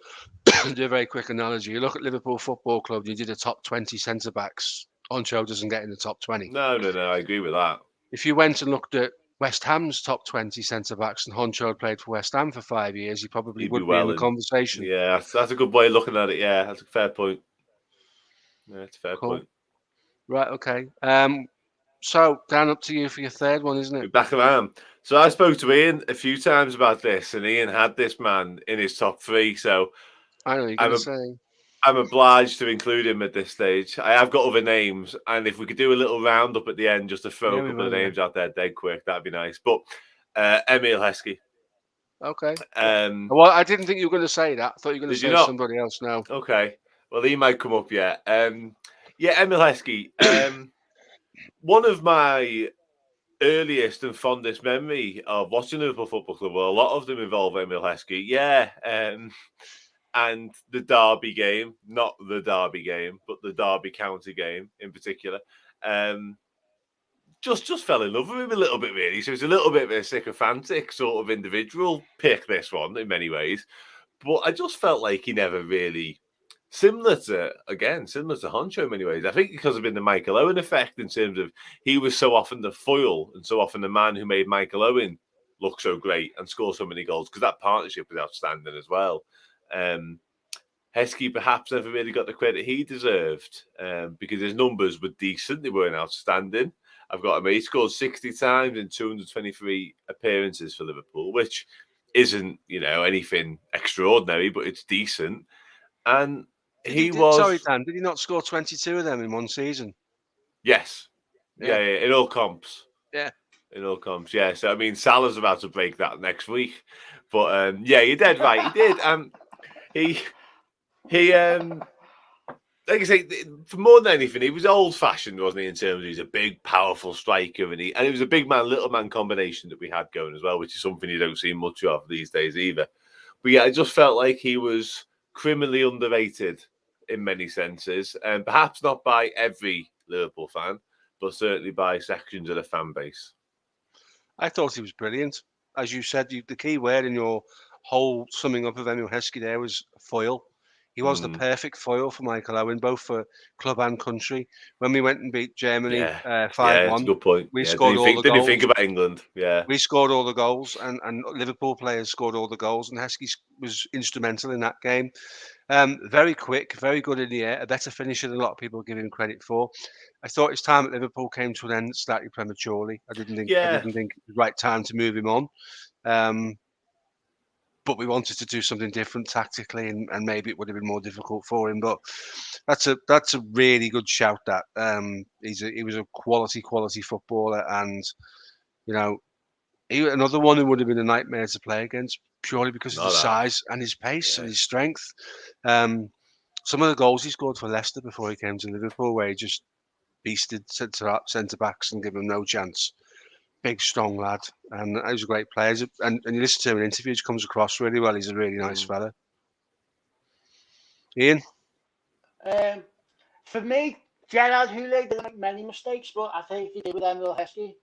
do a very quick analogy. You look at Liverpool Football Club, you did a top 20 centre backs. Oncho doesn't get in the top 20. No, I agree with that. If you went and looked at West Ham's top 20 centre backs and Honcho had played for West Ham for 5 years, he probably would be in the conversation. Yeah, that's a good way of looking at it. Yeah, that's a fair point. Yeah, it's a fair point. Right, okay. So, Dan, up to you for your third one, isn't it? Back around. So I spoke to Ian a few times about this, and Ian had this man in his top 3. So I know you're going to say. I'm obliged to include him at this stage. I have got other names, and if we could do a little roundup at the end just to throw a couple of names out there dead quick, that'd be nice. But Emil Heskey. Okay. Well, I didn't think you were going to say that. I thought you were going to say somebody else now. Okay. Well, he might come up yet. Yeah, Emil Heskey. One of my earliest and fondest memory of watching Liverpool Football Club, well, a lot of them involve Emil Heskey. Yeah. And the Derby game, not the Derby game, but the Derby County game in particular. Just fell in love with him a little bit, really. So it's a little bit of a sycophantic sort of individual pick, this one, in many ways. But I just felt like he never really, similar to Honcho in many ways. I think because of the Michael Owen effect in terms of he was so often the foil and so often the man who made Michael Owen look so great and score so many goals, because that partnership was outstanding as well. Heskey perhaps never really got the credit he deserved because his numbers were decent. They weren't outstanding. I've got him. He scored 60 times in 223 appearances for Liverpool, which isn't, anything extraordinary, but it's decent. And Sorry, Dan, did he not score 22 of them in one season? Yes. Yeah, in all comps. Yeah. In all comps, yeah. So, I mean, Salah's about to break that next week. But, yeah, you're dead right. He did. He like I say, for more than anything, he was old-fashioned, wasn't he, in terms of he's a big, powerful striker, and it was a big man, little man combination that we had going as well, which is something you don't see much of these days either. But yeah, I just felt like he was criminally underrated in many senses, and perhaps not by every Liverpool fan, but certainly by sections of the fan base. I thought he was brilliant. As you said, the key word in your whole summing up of Emil Heskey there was foil. He was the perfect foil for Michael Owen, both for club and country. When we went and beat Germany 5-1, that's a good point. we scored all the goals. Didn't you think about England? Yeah. We scored all the goals, and Liverpool players scored all the goals, and Heskey was instrumental in that game. Very quick, very good in the air, a better finisher than a lot of people give him credit for. I thought his time at Liverpool came to an end slightly prematurely. I didn't think it was the right time to move him on. But we wanted to do something different tactically, and maybe it would have been more difficult for him. But that's a really good shout. That he was a quality footballer, and another one who would have been a nightmare to play against purely because of his size and his pace and his strength. Some of the goals he scored for Leicester before he came to Liverpool, where he just beasted centre backs and gave them no chance. Big, strong lad, and he was a great player. And you listen to him in interviews, comes across really well. He's a really nice fella. Ian? For me, Gerard Houllier didn't make many mistakes, but I think he did with Emil Heskey,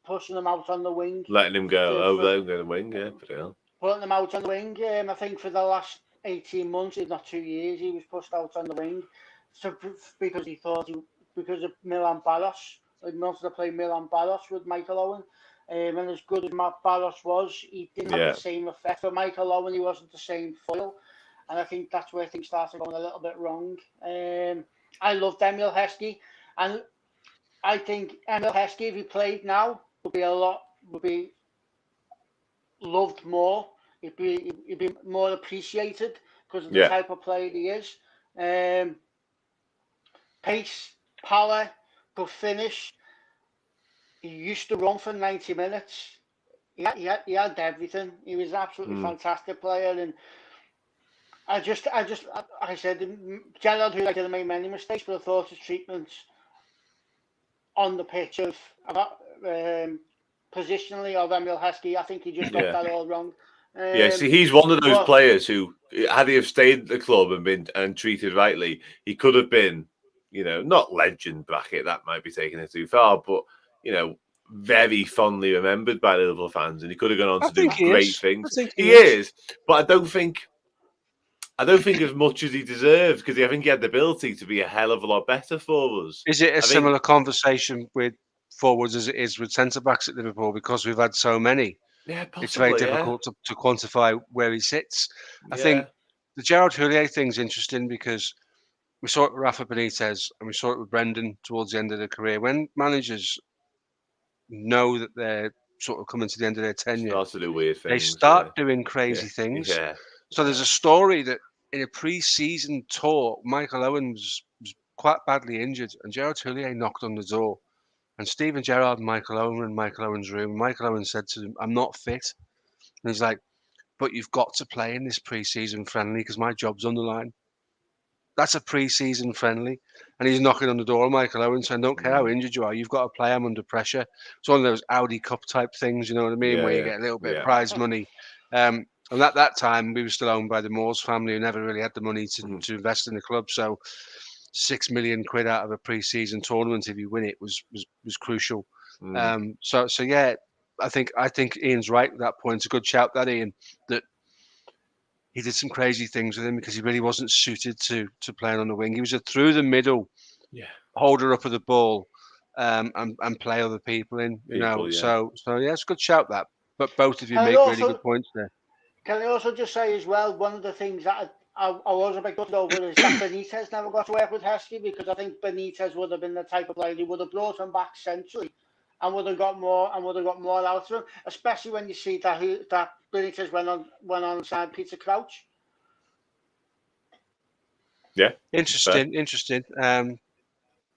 pushing him out on the wing. Letting him go, letting him go on the wing, Putting him out on the wing. I think for the last 18 months, if not 2 years, he was pushed out on the wing. So because he thought because of Milan Baros. He wanted to play Milan Baros with Michael Owen. And as good as Matt Baros was, he didn't have the same effect for Michael Owen. He wasn't the same foil. And I think that's where things started going a little bit wrong. I loved Emil Heskey. And I think Emil Heskey, if he played now, would be loved more. He'd be more appreciated because of the type of player he is. Pace, power, good finish. He used to run for 90 minutes. He had everything. He was an absolutely fantastic player, and I said Gerard Houllier didn't make many mistakes, but I thought his treatment on the pitch positionally of Emil Heskey, I think he just got that all wrong. See, he's one of those players who, had he have stayed at the club and treated rightly, he could have been, not legend bracket, that might be taking it too far, but, very fondly remembered by Liverpool fans, and he could have gone on to do great things. He is, but I don't think as much as he deserves, because I think he had the ability to be a hell of a lot better for us. Is it a similar conversation with forwards as it is with centre-backs at Liverpool, because we've had so many? Yeah, possibly, it's very difficult to quantify where he sits. I think the Gerard Houllier thing's interesting because we saw it with Rafa Benitez and we saw it with Brendan towards the end of their career. When managers know that they're sort of coming to the end of their tenure, they start doing crazy things. So there's a story that in a pre-season tour, Michael Owen was quite badly injured, and Gerard Houllier knocked on the door. And Steven Gerrard and Michael Owen were in Michael Owen's room. Michael Owen said to him, "I'm not fit." And he's like, "But you've got to play in this pre-season friendly because my job's on the line." That's a pre-season friendly. And he's knocking on the door of Michael Owen saying, "Don't care how injured you are, you've got to play. I'm under pressure." It's one of those Audi Cup type things, you know what I mean, where you get a little bit of prize money. And at that time, we were still owned by the Moores family, who never really had the money to invest in the club. So £6 million out of a pre-season tournament, if you win it, was crucial. So yeah, I think Ian's right at that point. It's a good shout, that Ian, that he did some crazy things with him because he really wasn't suited to playing on the wing. He was a through the middle holder up of the ball and play other people in. So yeah, it's a good shout, that. But both of you make really good points there. Can I also just say as well, one of the things that I was a bit gutted over is that Benitez never got to work with Heskey, because I think Benitez would have been the type of player who would have brought him back centrally and would have got more out of him, especially when you see that Benitez went on and signed Peter Crouch. Yeah, interesting.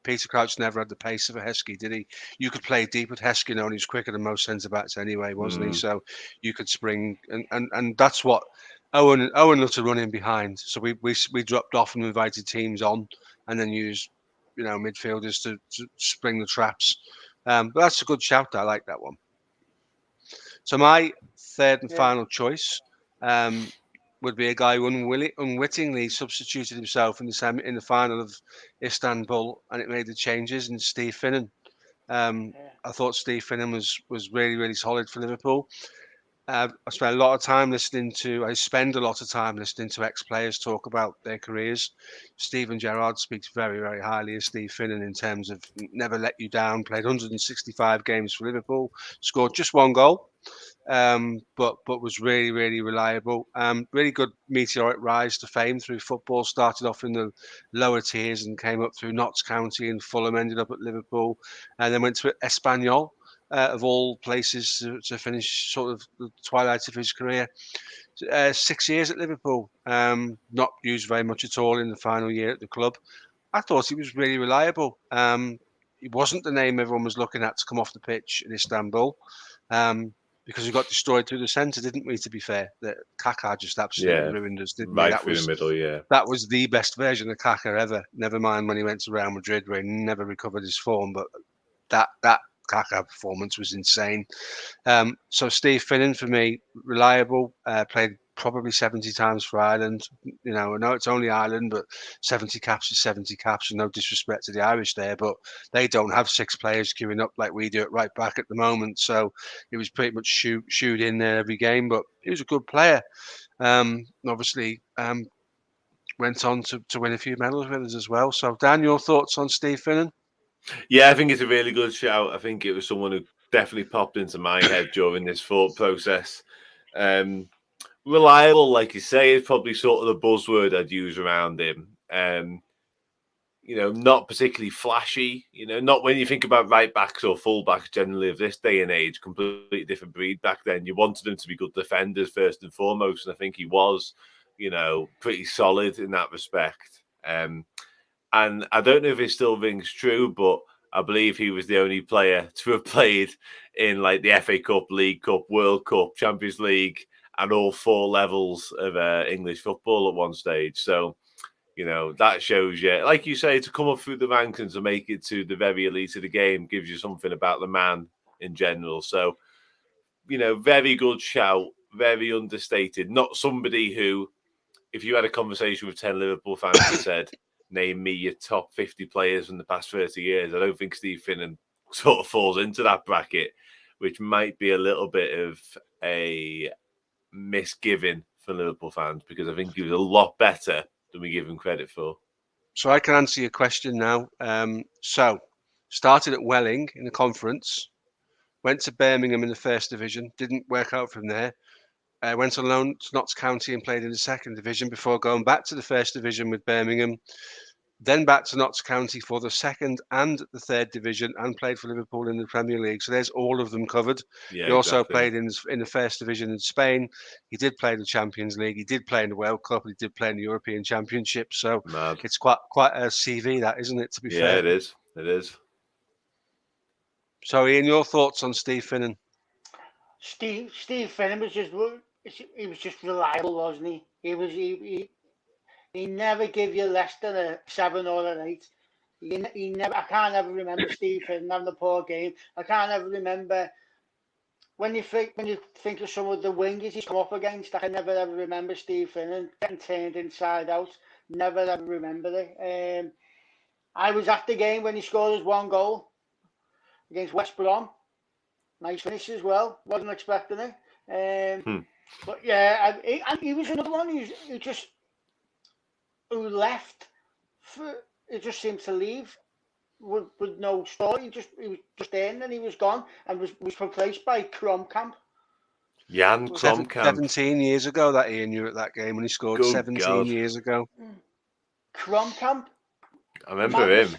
Peter Crouch never had the pace of a Heskey, did he? You could play deep with Heskey, and he was quicker than most centre backs anyway, wasn't he? So you could spring, and that's what Owen loved to run in behind. So we dropped off and invited teams on, and then used midfielders to spring the traps. But that's a good shout. I like that one. So my third and final choice would be a guy who unwittingly substituted himself in the final of Istanbul, and it made the changes, and Steve Finnen. I thought Steve Finnen was really, really solid for Liverpool. I spend a lot of time listening to. I spend a lot of time listening to ex-players talk about their careers. Steven Gerrard speaks very, very highly of Steve Finnan in terms of never let you down. Played 165 games for Liverpool, scored just one goal, but was really, really reliable. Really good meteoric rise to fame through football. Started off in the lower tiers and came up through Notts County and Fulham. Ended up at Liverpool, and then went to Espanyol. Of all places to finish sort of the twilight of his career. 6 years at Liverpool, not used very much at all in the final year at the club. I thought he was really reliable. He wasn't the name everyone was looking at to come off the pitch in Istanbul, because we got destroyed through the centre, didn't we, to be fair? That Kaká just absolutely ruined us, didn't he? Right through the middle, yeah. That was the best version of Kaká ever. Never mind when he went to Real Madrid, where he never recovered his form, but that Kaká performance was insane. So Steve Finnan, for me, reliable, played probably 70 times for Ireland. You know, I know it's only Ireland, but 70 caps is 70 caps, and no disrespect to the Irish there, but they don't have 6 players queuing up like we do at right back at the moment. So he was pretty much shoot in there every game, but he was a good player. Obviously, went on to win a few medals with us as well. So Dan, your thoughts on Steve Finnan? Yeah, I think it's a really good shout. I think it was someone who definitely popped into my head during this thought process. Reliable, like you say, is probably sort of the buzzword I'd use around him. You know, not particularly flashy. You know, not when you think about right backs or full backs generally of this day and age, completely different breed back then. You wanted them to be good defenders first and foremost, and I think he was, you know, pretty solid in that respect. And I don't know if it still rings true, but I believe he was the only player to have played in like the FA Cup, League Cup, World Cup, Champions League, and all 4 levels of English football at one stage. So, you know, that shows you, like you say, to come up through the ranks and to make it to the very elite of the game gives you something about the man in general. So, you know, very good shout, very understated. Not somebody who, if you had a conversation with 10 Liverpool fans and said, name me your top 50 players from the past 30 years, I don't think Steve Finnan sort of falls into that bracket, which might be a little bit of a misgiving for Liverpool fans, because I think he was a lot better than we give him credit for. So I can answer your question now. So started at Welling in the conference, went to Birmingham in the first division, didn't work out from there. Went on loan to Notts County and played in the second division before going back to the first division with Birmingham, then back to Notts County for the second and the third division, and played for Liverpool in the Premier League. So there's all of them covered. Yeah, he also played in the first division in Spain. He did play in the Champions League. He did play in the World Cup. He did play in the European Championship. So it's quite a CV, that, isn't it, to be fair? Yeah, it is. It is. So Ian, your thoughts on Steve Finnan? Steve Finnan was just reliable, wasn't he? He never give you less than a 7 or an 8. He never. I can't ever remember Steve Finnan having a poor game. I can't ever remember when you think of some of the wingers he's come up against. I can never ever remember Steve Finnan getting turned inside out. Never ever remember it. I was at the game when he scored his 1 goal against West Brom. Nice finish as well. Wasn't expecting it. But yeah, he was another one who left. He just seemed to leave with no story. He was just in and he was gone and was replaced by Kromkamp. Jan Kromkamp. 17 years ago, that Ian, you were at that game when he scored. Good 17 God. Years ago. Kromkamp. I remember him.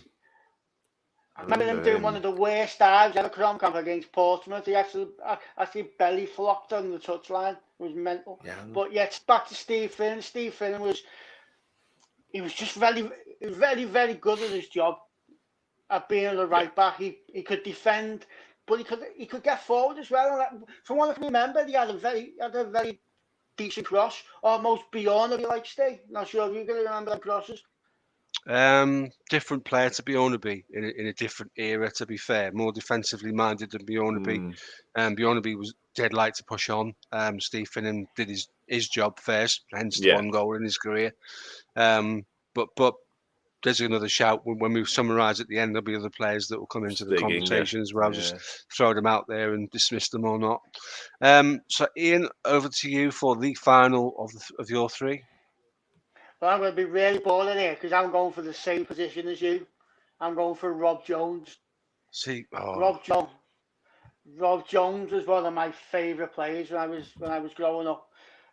I remember him doing one of the worst dives ever. Kromkamp against Portsmouth. He actually belly flopped on the touchline. It was mental. Yeah. But yeah, back to Steve Finnan. Steve Finnan was just very, very, very good at his job at being the right back. He could defend, but he could get forward as well. And from what I can remember, he had a very decent cross, almost beyond, if you like, Steve. Not sure if you're going to remember them crosses. Different player to Bjornaby in a different era, to be fair. More defensively minded than Bjornaby. Bjornaby was dead light to push on. Steve Finnan did his job first, hence the 1 goal in his career. But there's another shout when we summarise at the end. There'll be other players that will come into the conversation as well. Just throw them out there and dismiss them or not. So, Ian, over to you for the final of your three. Well, I'm going to be really boring here because I'm going for the same position as you. I'm going for Rob Jones. Rob Jones was one of my favourite players when I was growing up.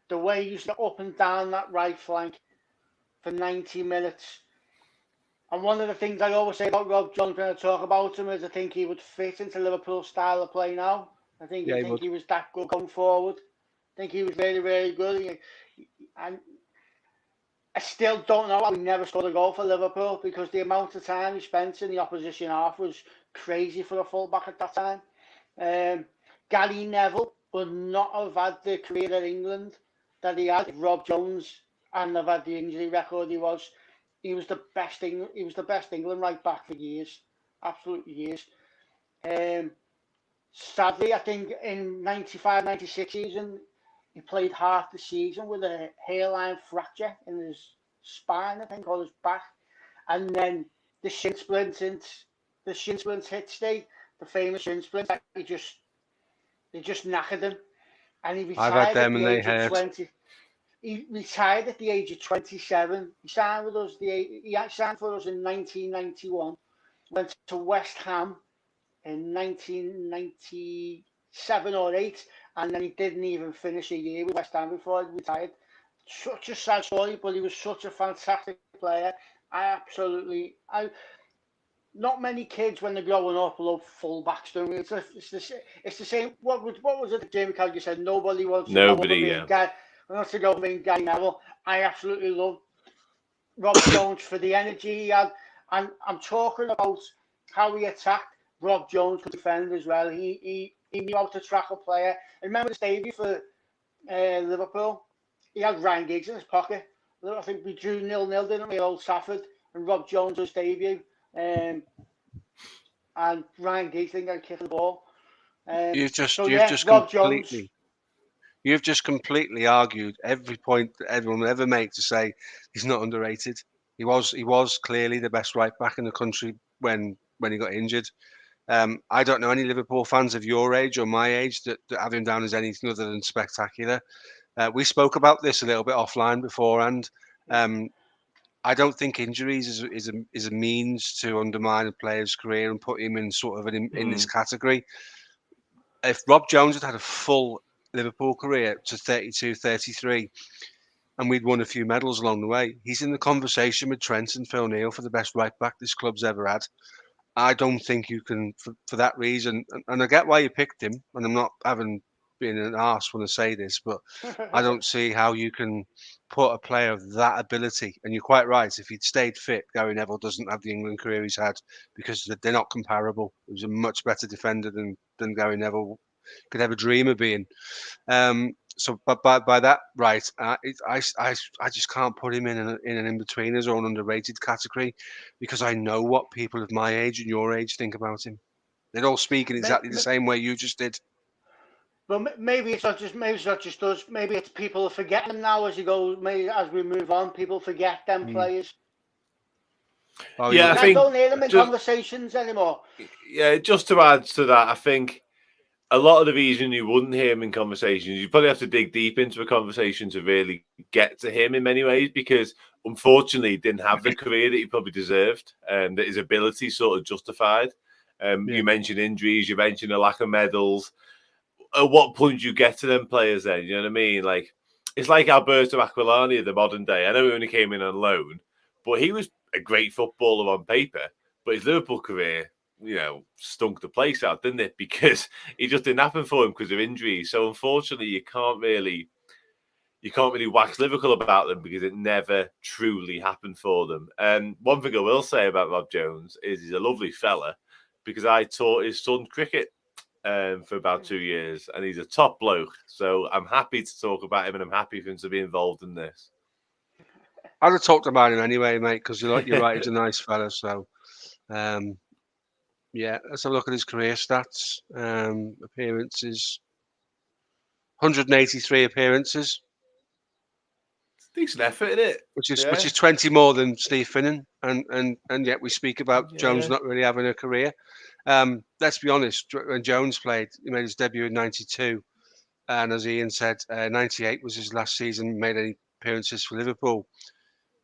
The way he used to up and down that right flank for 90 minutes. And one of the things I always say about Rob Jones when I talk about him is I think he would fit into Liverpool's style of play now. I think he was that good going forward. I think he was really, really good. And I still don't know how he never scored a goal for Liverpool because the amount of time he spent in the opposition half was crazy for a fullback at that time. Gary Neville would not have had the career at England that he had if Rob Jones hadn't have had the injury record he was. He was the best England right back for years, absolute years. Sadly, I think in 95-96 season, he played half the season with a hairline fracture in his spine, I think, or his back, and then the shin splint hit Stay, the famous shin splint. They just knackered him, and he retired at the age of 20. He retired at the age of 27. He signed with us. He signed for us in 1991. Went to West Ham in 1997 or 8, and then he didn't even finish a year with West Ham before he retired. Such a sad story, but he was such a fantastic player. Not many kids when they're growing up love fullbacks. Don't we? It's the same. What was it that Jamie Carragher said? Nobody wants to go from being Gary Neville. I absolutely love Rob Jones for the energy he had, and I'm talking about how he attacked. Rob Jones could defend as well. He knew how to track a player. I remember the debut for Liverpool. He had Ryan Giggs in his pocket. I think we drew 0-0, didn't we, at Old Trafford? And Rob Jones was debut. And Ryan Giggs didn't get a kick of the ball. You've just completely argued every point that everyone will ever make to say he's not underrated. He was clearly the best right back in the country when he got injured. I don't know any Liverpool fans of your age or my age that have him down as anything other than spectacular. We spoke about this a little bit offline beforehand. I don't think injuries is a means to undermine a player's career and put him in sort of in this category. If Rob Jones had a full Liverpool career to 32, 33, and we'd won a few medals along the way, he's in the conversation with Trent and Phil Neal for the best right back this club's ever had. I don't think you can, for that reason, and I get why you picked him, and I'm not being an arse when I say this, but I don't see how you can put a player of that ability, and you're quite right, if he'd stayed fit, Gary Neville doesn't have the England career he's had, because they're not comparable. He was a much better defender than Gary Neville could ever dream of being. So, but by that, right, I just can't put him in an in-betweeners or an underrated category because I know what people of my age and your age think about him. They're all speaking exactly the same way you just did. But maybe it's not just us. Maybe it's people are forgetting him now as you go. Maybe as we move on, people forget them players. Oh, yeah, I don't hear them in conversations anymore. Yeah, just to add to that, I think a lot of the reason you wouldn't hear him in conversations, you probably have to dig deep into a conversation to really get to him in many ways, because unfortunately he didn't have the career that he probably deserved and that his ability sort of justified. You mentioned injuries, you mentioned a lack of medals. At what point do you get to them players then? You know what I mean? Like, it's like Alberto Aquilani of the modern day. I know he only came in on loan, but he was a great footballer on paper, but his Liverpool career, stunk the place out, didn't it? Because it just didn't happen for him because of injuries. So unfortunately, you can't really wax lyrical about them because it never truly happened for them. And one thing I will say about Rob Jones is he's a lovely fella, because I taught his son cricket for about 2 years, and he's a top bloke. So I'm happy to talk about him, and I'm happy for him to be involved in this. I'd have talked about him anyway, mate, because you're right, he's a nice fella. So, yeah, let's have a look at his career stats. Appearances, 183 appearances. Decent effort, isn't it? Which is 20 more than Steve Finnan, and yet we speak about Jones not really having a career. Let's be honest. When Jones played, he made his debut in '92, and as Ian said, '98 was his last season. Made any appearances for Liverpool.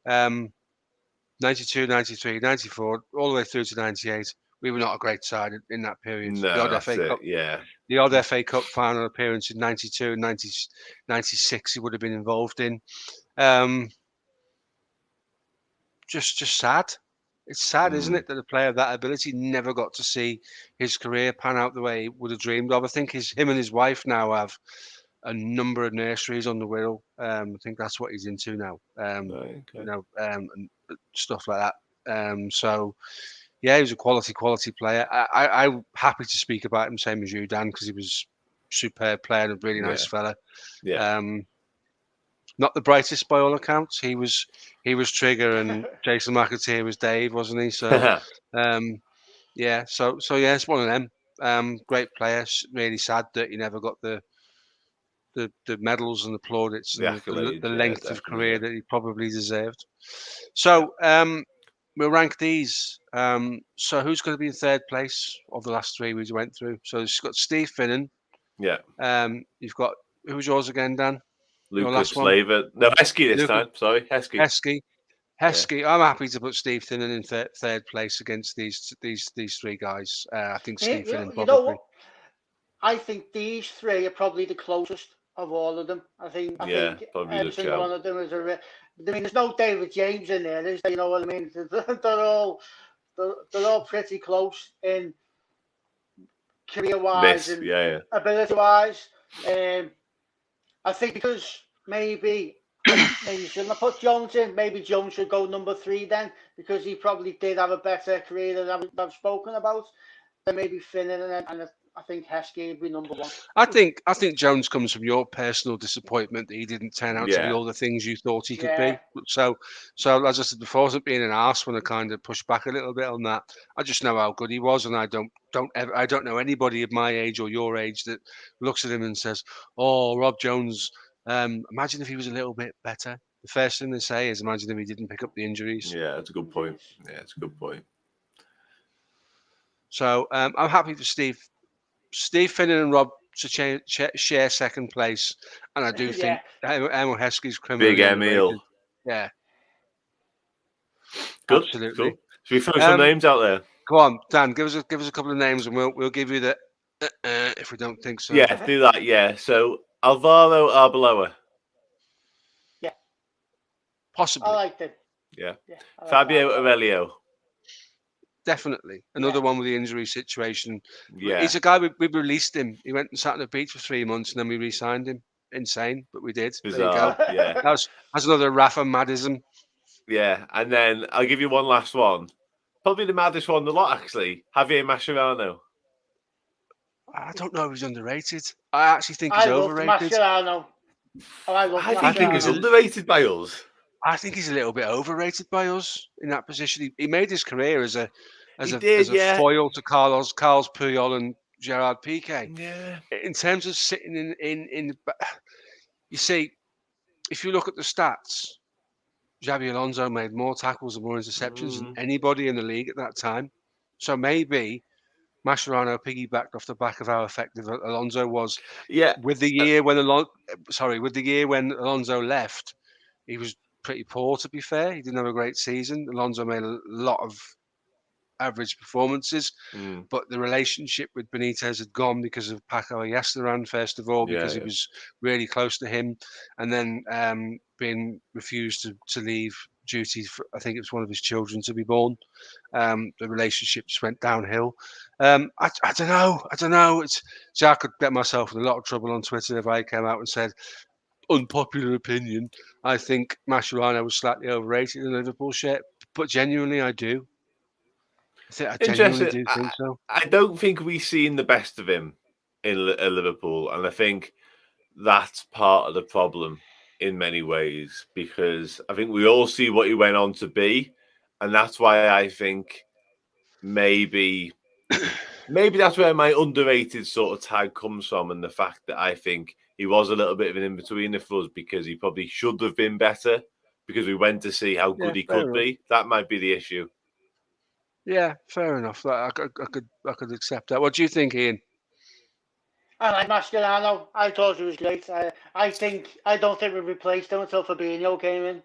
92, 93, 94, all the way through to '98. We were not a great side in that period. No, the odd that's FA it. Cup, Yeah. the odd FA Cup final appearance in '92 and 96 he would have been involved in. Just sad. It's sad, isn't it, that a player of that ability never got to see his career pan out the way he would have dreamed of. I think him and his wife now have a number of nurseries on the Wirral. I think that's what he's into now. Okay. And stuff like that. So, yeah, he was a quality player. I'm happy to speak about him, same as you, Dan, because he was a superb player and a really nice fella. Yeah. Not the brightest by all accounts. He was Trigger and Jason McAteer was Dave, wasn't he? So, yeah. So yeah, it's one of them. Great player. Really sad that he never got the medals and the plaudits and the length of career that he probably deserved. So we'll rank these. So who's going to be in third place of the last three we went through? So it's got Steve Finnan. Yeah. You've got, who's yours again, Dan? Lucas Slaver. No, Heskey this time. Sorry, Heskey. Heskey. I'm happy to put Steve Finnan in third place against these three guys. I think Steve Finnan probably. You know what? I think these three are probably the closest of all of them. I think every single one of them is I mean, there's no David James in there, is there? You know what I mean? They're all pretty close in career-wise and ability-wise. I think because maybe shouldn't have put Jones in. Maybe Jones should go number 3 then, because he probably did have a better career than I've spoken about. Then maybe Finnan, and I think Heskey would be number 1. I think Jones comes from your personal disappointment that he didn't turn out to be all the things you thought he could be. So as I said before, I wasn't being an arse when I kind of pushed back a little bit on that. I just know how good he was, and I don't know anybody of my age or your age that looks at him and says, "Oh, Rob Jones. Imagine if he was a little bit better." The first thing they say is, "Imagine if he didn't pick up the injuries." Yeah, that's a good point. So I'm happy for Steve Finnan and Rob to share second place, and I do think Emil Heskey's criminally Big Emil. Yeah. Good. Absolutely. Cool. Should we throw some names out there? Go on, Dan. Give us a couple of names, and we'll give you the if we don't think so. Yeah, do that. Yeah. So Alvaro Arbeloa. Yeah. Possibly. I liked it. Yeah. Fabio Aurelio. Definitely. Another one with the injury situation. Yeah. He's a guy, we released him. He went and sat on the beach for 3 months and then we re-signed him. Insane, but we did. Bizarre. There you go. Yeah. That's another Rafa Madism. Yeah. And then I'll give you one last one. Probably the maddest one of the lot, actually. Javier Machiavello. I don't know if he's underrated. I actually think he's overrated. I think he's underrated by us. I think he's a little bit overrated by us in that position. He made his career as a foil to Carlos Puyol and Gerard Piqué. Yeah. In terms of sitting in you see, if you look at the stats, Xabi Alonso made more tackles and more interceptions than anybody in the league at that time. So maybe Mascherano piggybacked off the back of how effective Alonso was. Yeah. With the year when Alonso left, he was pretty poor, to be fair. He didn't have a great season. Alonso made a lot of average performances, but the relationship with Benitez had gone because of Paco Ayestaran, first of all, because he was really close to him, and then being refused to leave duty for, I think it was one of his children to be born. The relationship just went downhill. I don't know. I could get myself in a lot of trouble on Twitter if I came out and said, unpopular opinion, I think Mascherano was slightly overrated in the Liverpool shirt, but genuinely I do. I genuinely do think so. I don't think we've seen the best of him in Liverpool, and I think that's part of the problem in many ways, because I think we all see what he went on to be, and that's why I think maybe that's where my underrated sort of tag comes from, and the fact that I think he was a little bit of an in-betweener for us because he probably should have been better because we went to see how good he could be. That might be the issue. Yeah, fair enough. I could accept that. What do you think, Ian? I like Mascherano. I thought he was great. I don't think we replaced him until Fabinho came in.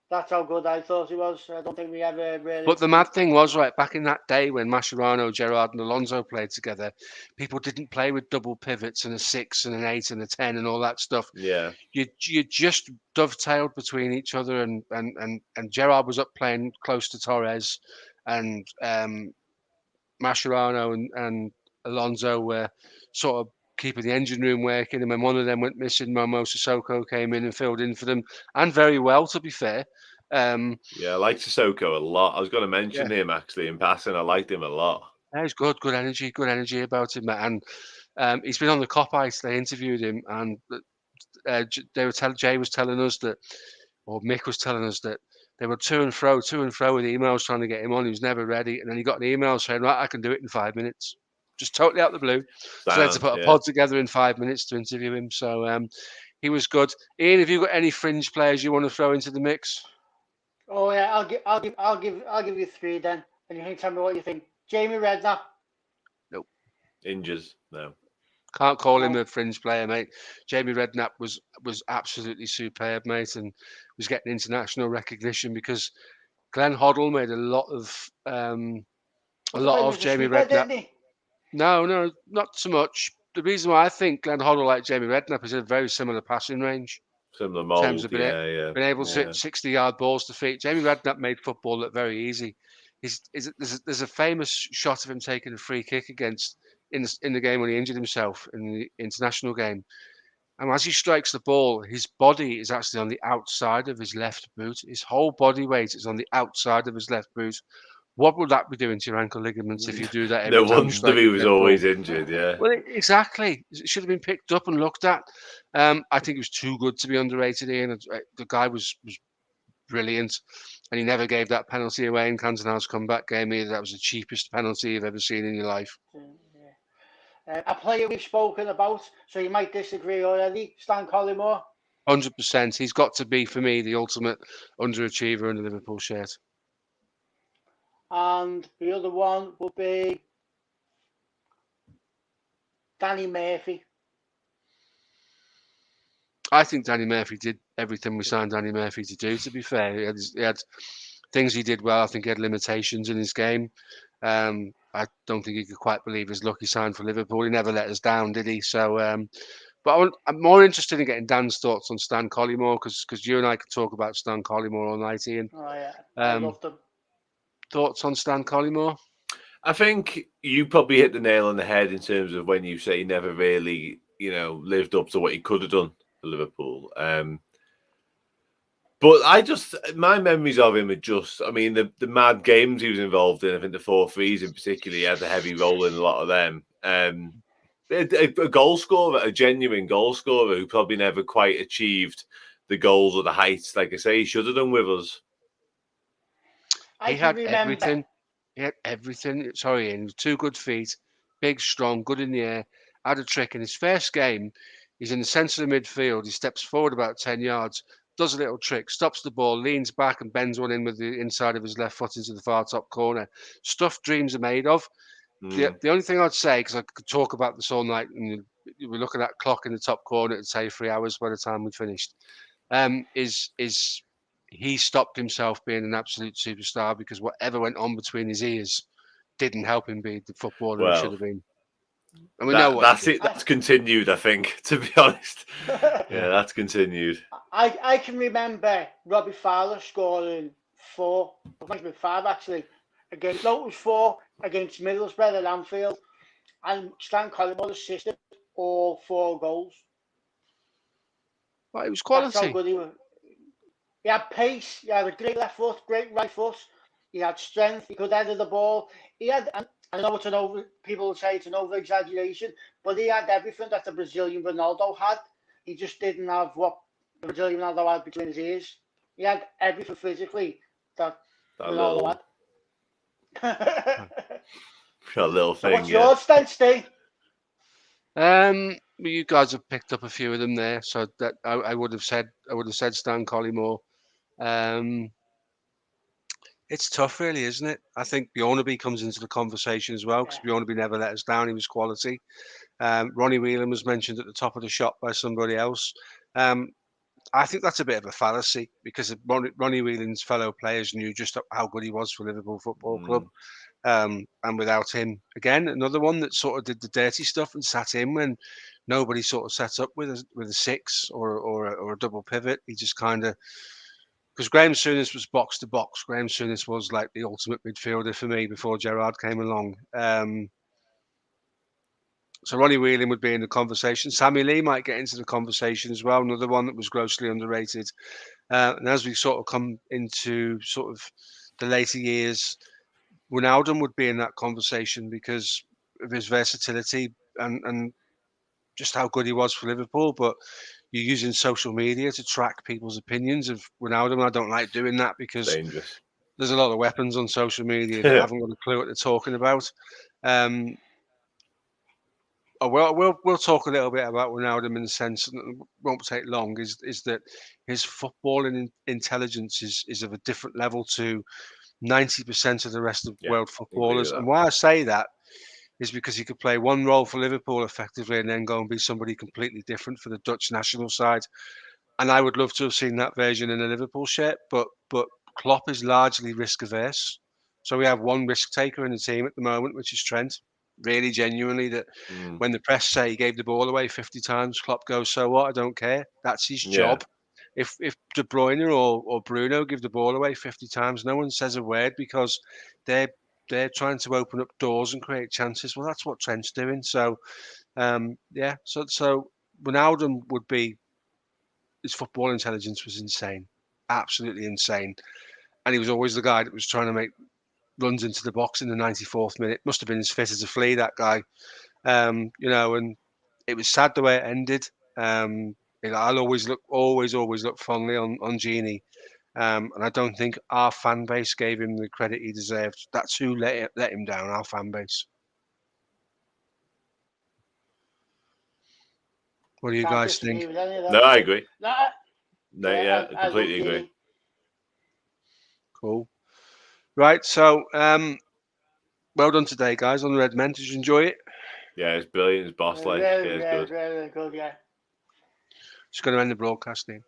That's how good I thought he was. I don't think we ever really. But the mad thing was, right, back in that day when Mascherano, Gerrard and Alonso played together, people didn't play with double pivots and a 6 and an 8 and a 10 and all that stuff. Yeah. You just dovetailed between each other, and Gerrard was up playing close to Torres, and Mascherano and Alonso were sort of keeping the engine room working, and when one of them went missing, Momo Sissoko came in and filled in for them, and very well, to be fair. Yeah, I like Sissoko a lot. I was going to mention him actually in passing. I liked him a lot. He's good energy about him, and he's been on the Cop Ice. They interviewed him, and Jay was telling us that, or Mick was telling us that they were to and fro with emails trying to get him on. He was never ready, and then he got an email saying, "Right, I can do it in 5 minutes." Just totally out of the blue. So they had to put a pod together in 5 minutes to interview him. So he was good. Ian, have you got any fringe players you want to throw into the mix? Oh yeah, I'll give you 3 then, and you can tell me what you think. Jamie Redknapp. Nope. Injures. No. Can't call him a fringe player, mate. Jamie Redknapp was absolutely superb, mate, and was getting international recognition because Glenn Hoddle made a lot of Jamie Redknapp. No, not so much. The reason why I think Glenn Hoddle like Jamie Redknapp is a very similar passing range. Similar mold, in terms of being able to hit 60-yard balls to feet. Jamie Redknapp made football look very easy. There's a famous shot of him taking a free kick in the game when he injured himself in the international game. And as he strikes the ball, his body is actually on the outside of his left boot. His whole body weight is on the outside of his left boot. What would that be doing to your ankle ligaments if you do that? No wonder he was always injured, yeah. Well, exactly. It should have been picked up and looked at. I think he was too good to be underrated, Ian. The guy was brilliant, and he never gave that penalty away in Cantona's comeback game either. That was the cheapest penalty you've ever seen in your life. A player we've spoken about, so you might disagree already, Stan Collymore. 100%. He's got to be, for me, the ultimate underachiever in the Liverpool shirt. And the other one would be Danny Murphy. I think Danny Murphy did everything we signed Danny Murphy to do, to be fair. He had things he did well. I think he had limitations in his game. I don't think he could quite believe his luck he signed for Liverpool. He never let us down, did he? So, but I'm more interested in getting Dan's thoughts on Stan Collymore because you and I could talk about Stan Collymore all night, Ian. Oh, yeah. I loved him. Thoughts on Stan Collymore? I think you probably hit the nail on the head in terms of when you say he never really, lived up to what he could have done for Liverpool. But my memories of him are the mad games he was involved in. I think the 4-3s in particular, he had a heavy role in a lot of them. A goal scorer, a genuine goal scorer who probably never quite achieved the goals or the heights, like I say, he should have done with us. He had everything. He had everything. Sorry, Ian. 2 good feet, big, strong, good in the air. Had a trick in his first game. He's in the centre of the midfield. He steps forward about 10 yards, does a little trick, stops the ball, leans back and bends one in with the inside of his left foot into the far top corner. Stuff dreams are made of. The only thing I'd say, because I could talk about this all night, and we look at that clock in the top corner and say 3 hours by the time we finished, is he stopped himself being an absolute superstar because whatever went on between his ears didn't help him be the footballer he should have been. And we know what that's it. That's continued, I think, to be honest. Yeah, that's continued. I can remember Robbie Fowler scoring 4, it might have been 5 actually, it was 4 against Middlesbrough at Anfield, and Stan Collymore assisted all 4 goals. Well, it was quality. That's how good he was. He had pace, he had a great left foot, great right foot, he had strength, he could header the ball. He had, I know people will say it's an over-exaggeration, but he had everything that the Brazilian Ronaldo had. He just didn't have what the Brazilian Ronaldo had between his ears. He had everything physically that Ronaldo had. A little thing, so what's yours then, Steve? You guys have picked up a few of them there, so that I would have said Stan Collymore. It's tough, really, isn't it? I think Bjornaby comes into the conversation as well because Yeah. Bjornaby never let us down. He was quality. Ronnie Whelan was mentioned at the top of the shop by somebody else. I think that's a bit of a fallacy because Ronnie Whelan's fellow players knew just how good he was for Liverpool Football Club. And without him, again, another one that sort of did the dirty stuff and sat in when nobody sort of set up with a six or a double pivot. He just kind of, because Graham Souness was box to box. Graham Souness was like the ultimate midfielder for me before Gerrard came along. So Ronnie Whelan would be in the conversation. Sammy Lee might get into the conversation as well. Another one that was grossly underrated. And as we sort of come into sort of the later years, Wijnaldum would be in that conversation because of his versatility and just how good he was for Liverpool. But you're using social media to track people's opinions of Wijnaldum. I don't like doing that because Dangerous. there's a lot of weapons on social media that haven't got a clue what they're talking about. We'll talk a little bit about Wijnaldum in the sense, and it won't take long, is that his footballing intelligence is of a different level to 90% of the rest of world footballers. And why I say that is because he could play one role for Liverpool effectively and then go and be somebody completely different for the Dutch national side. And I would love to have seen that version in a Liverpool shirt, but Klopp is largely risk averse. So we have one risk taker in the team at the moment, which is Trent. Really genuinely, that when the press say he gave the ball away 50 times, Klopp goes, so what? I don't care. That's his job. If De Bruyne or Bruno give the ball away 50 times, no one says a word because they're trying to open up doors and create chances. Well, that's what Trent's doing. So, so Wijnaldum would be, his football intelligence was insane, absolutely insane. And he was always the guy that was trying to make runs into the box in the 94th minute. Must have been as fit as a flea, that guy. And it was sad the way it ended. I'll always look fondly on Genie. And I don't think our fan base gave him the credit he deserved. That's who let him down, our fan base. What do you guys think? No, I agree. I completely agree. Cool. Right, so well done today, guys, on the Red Men. Did you enjoy it? Yeah, it's brilliant. It's boss-like. It's good. Really good, yeah. Just going to end the broadcasting.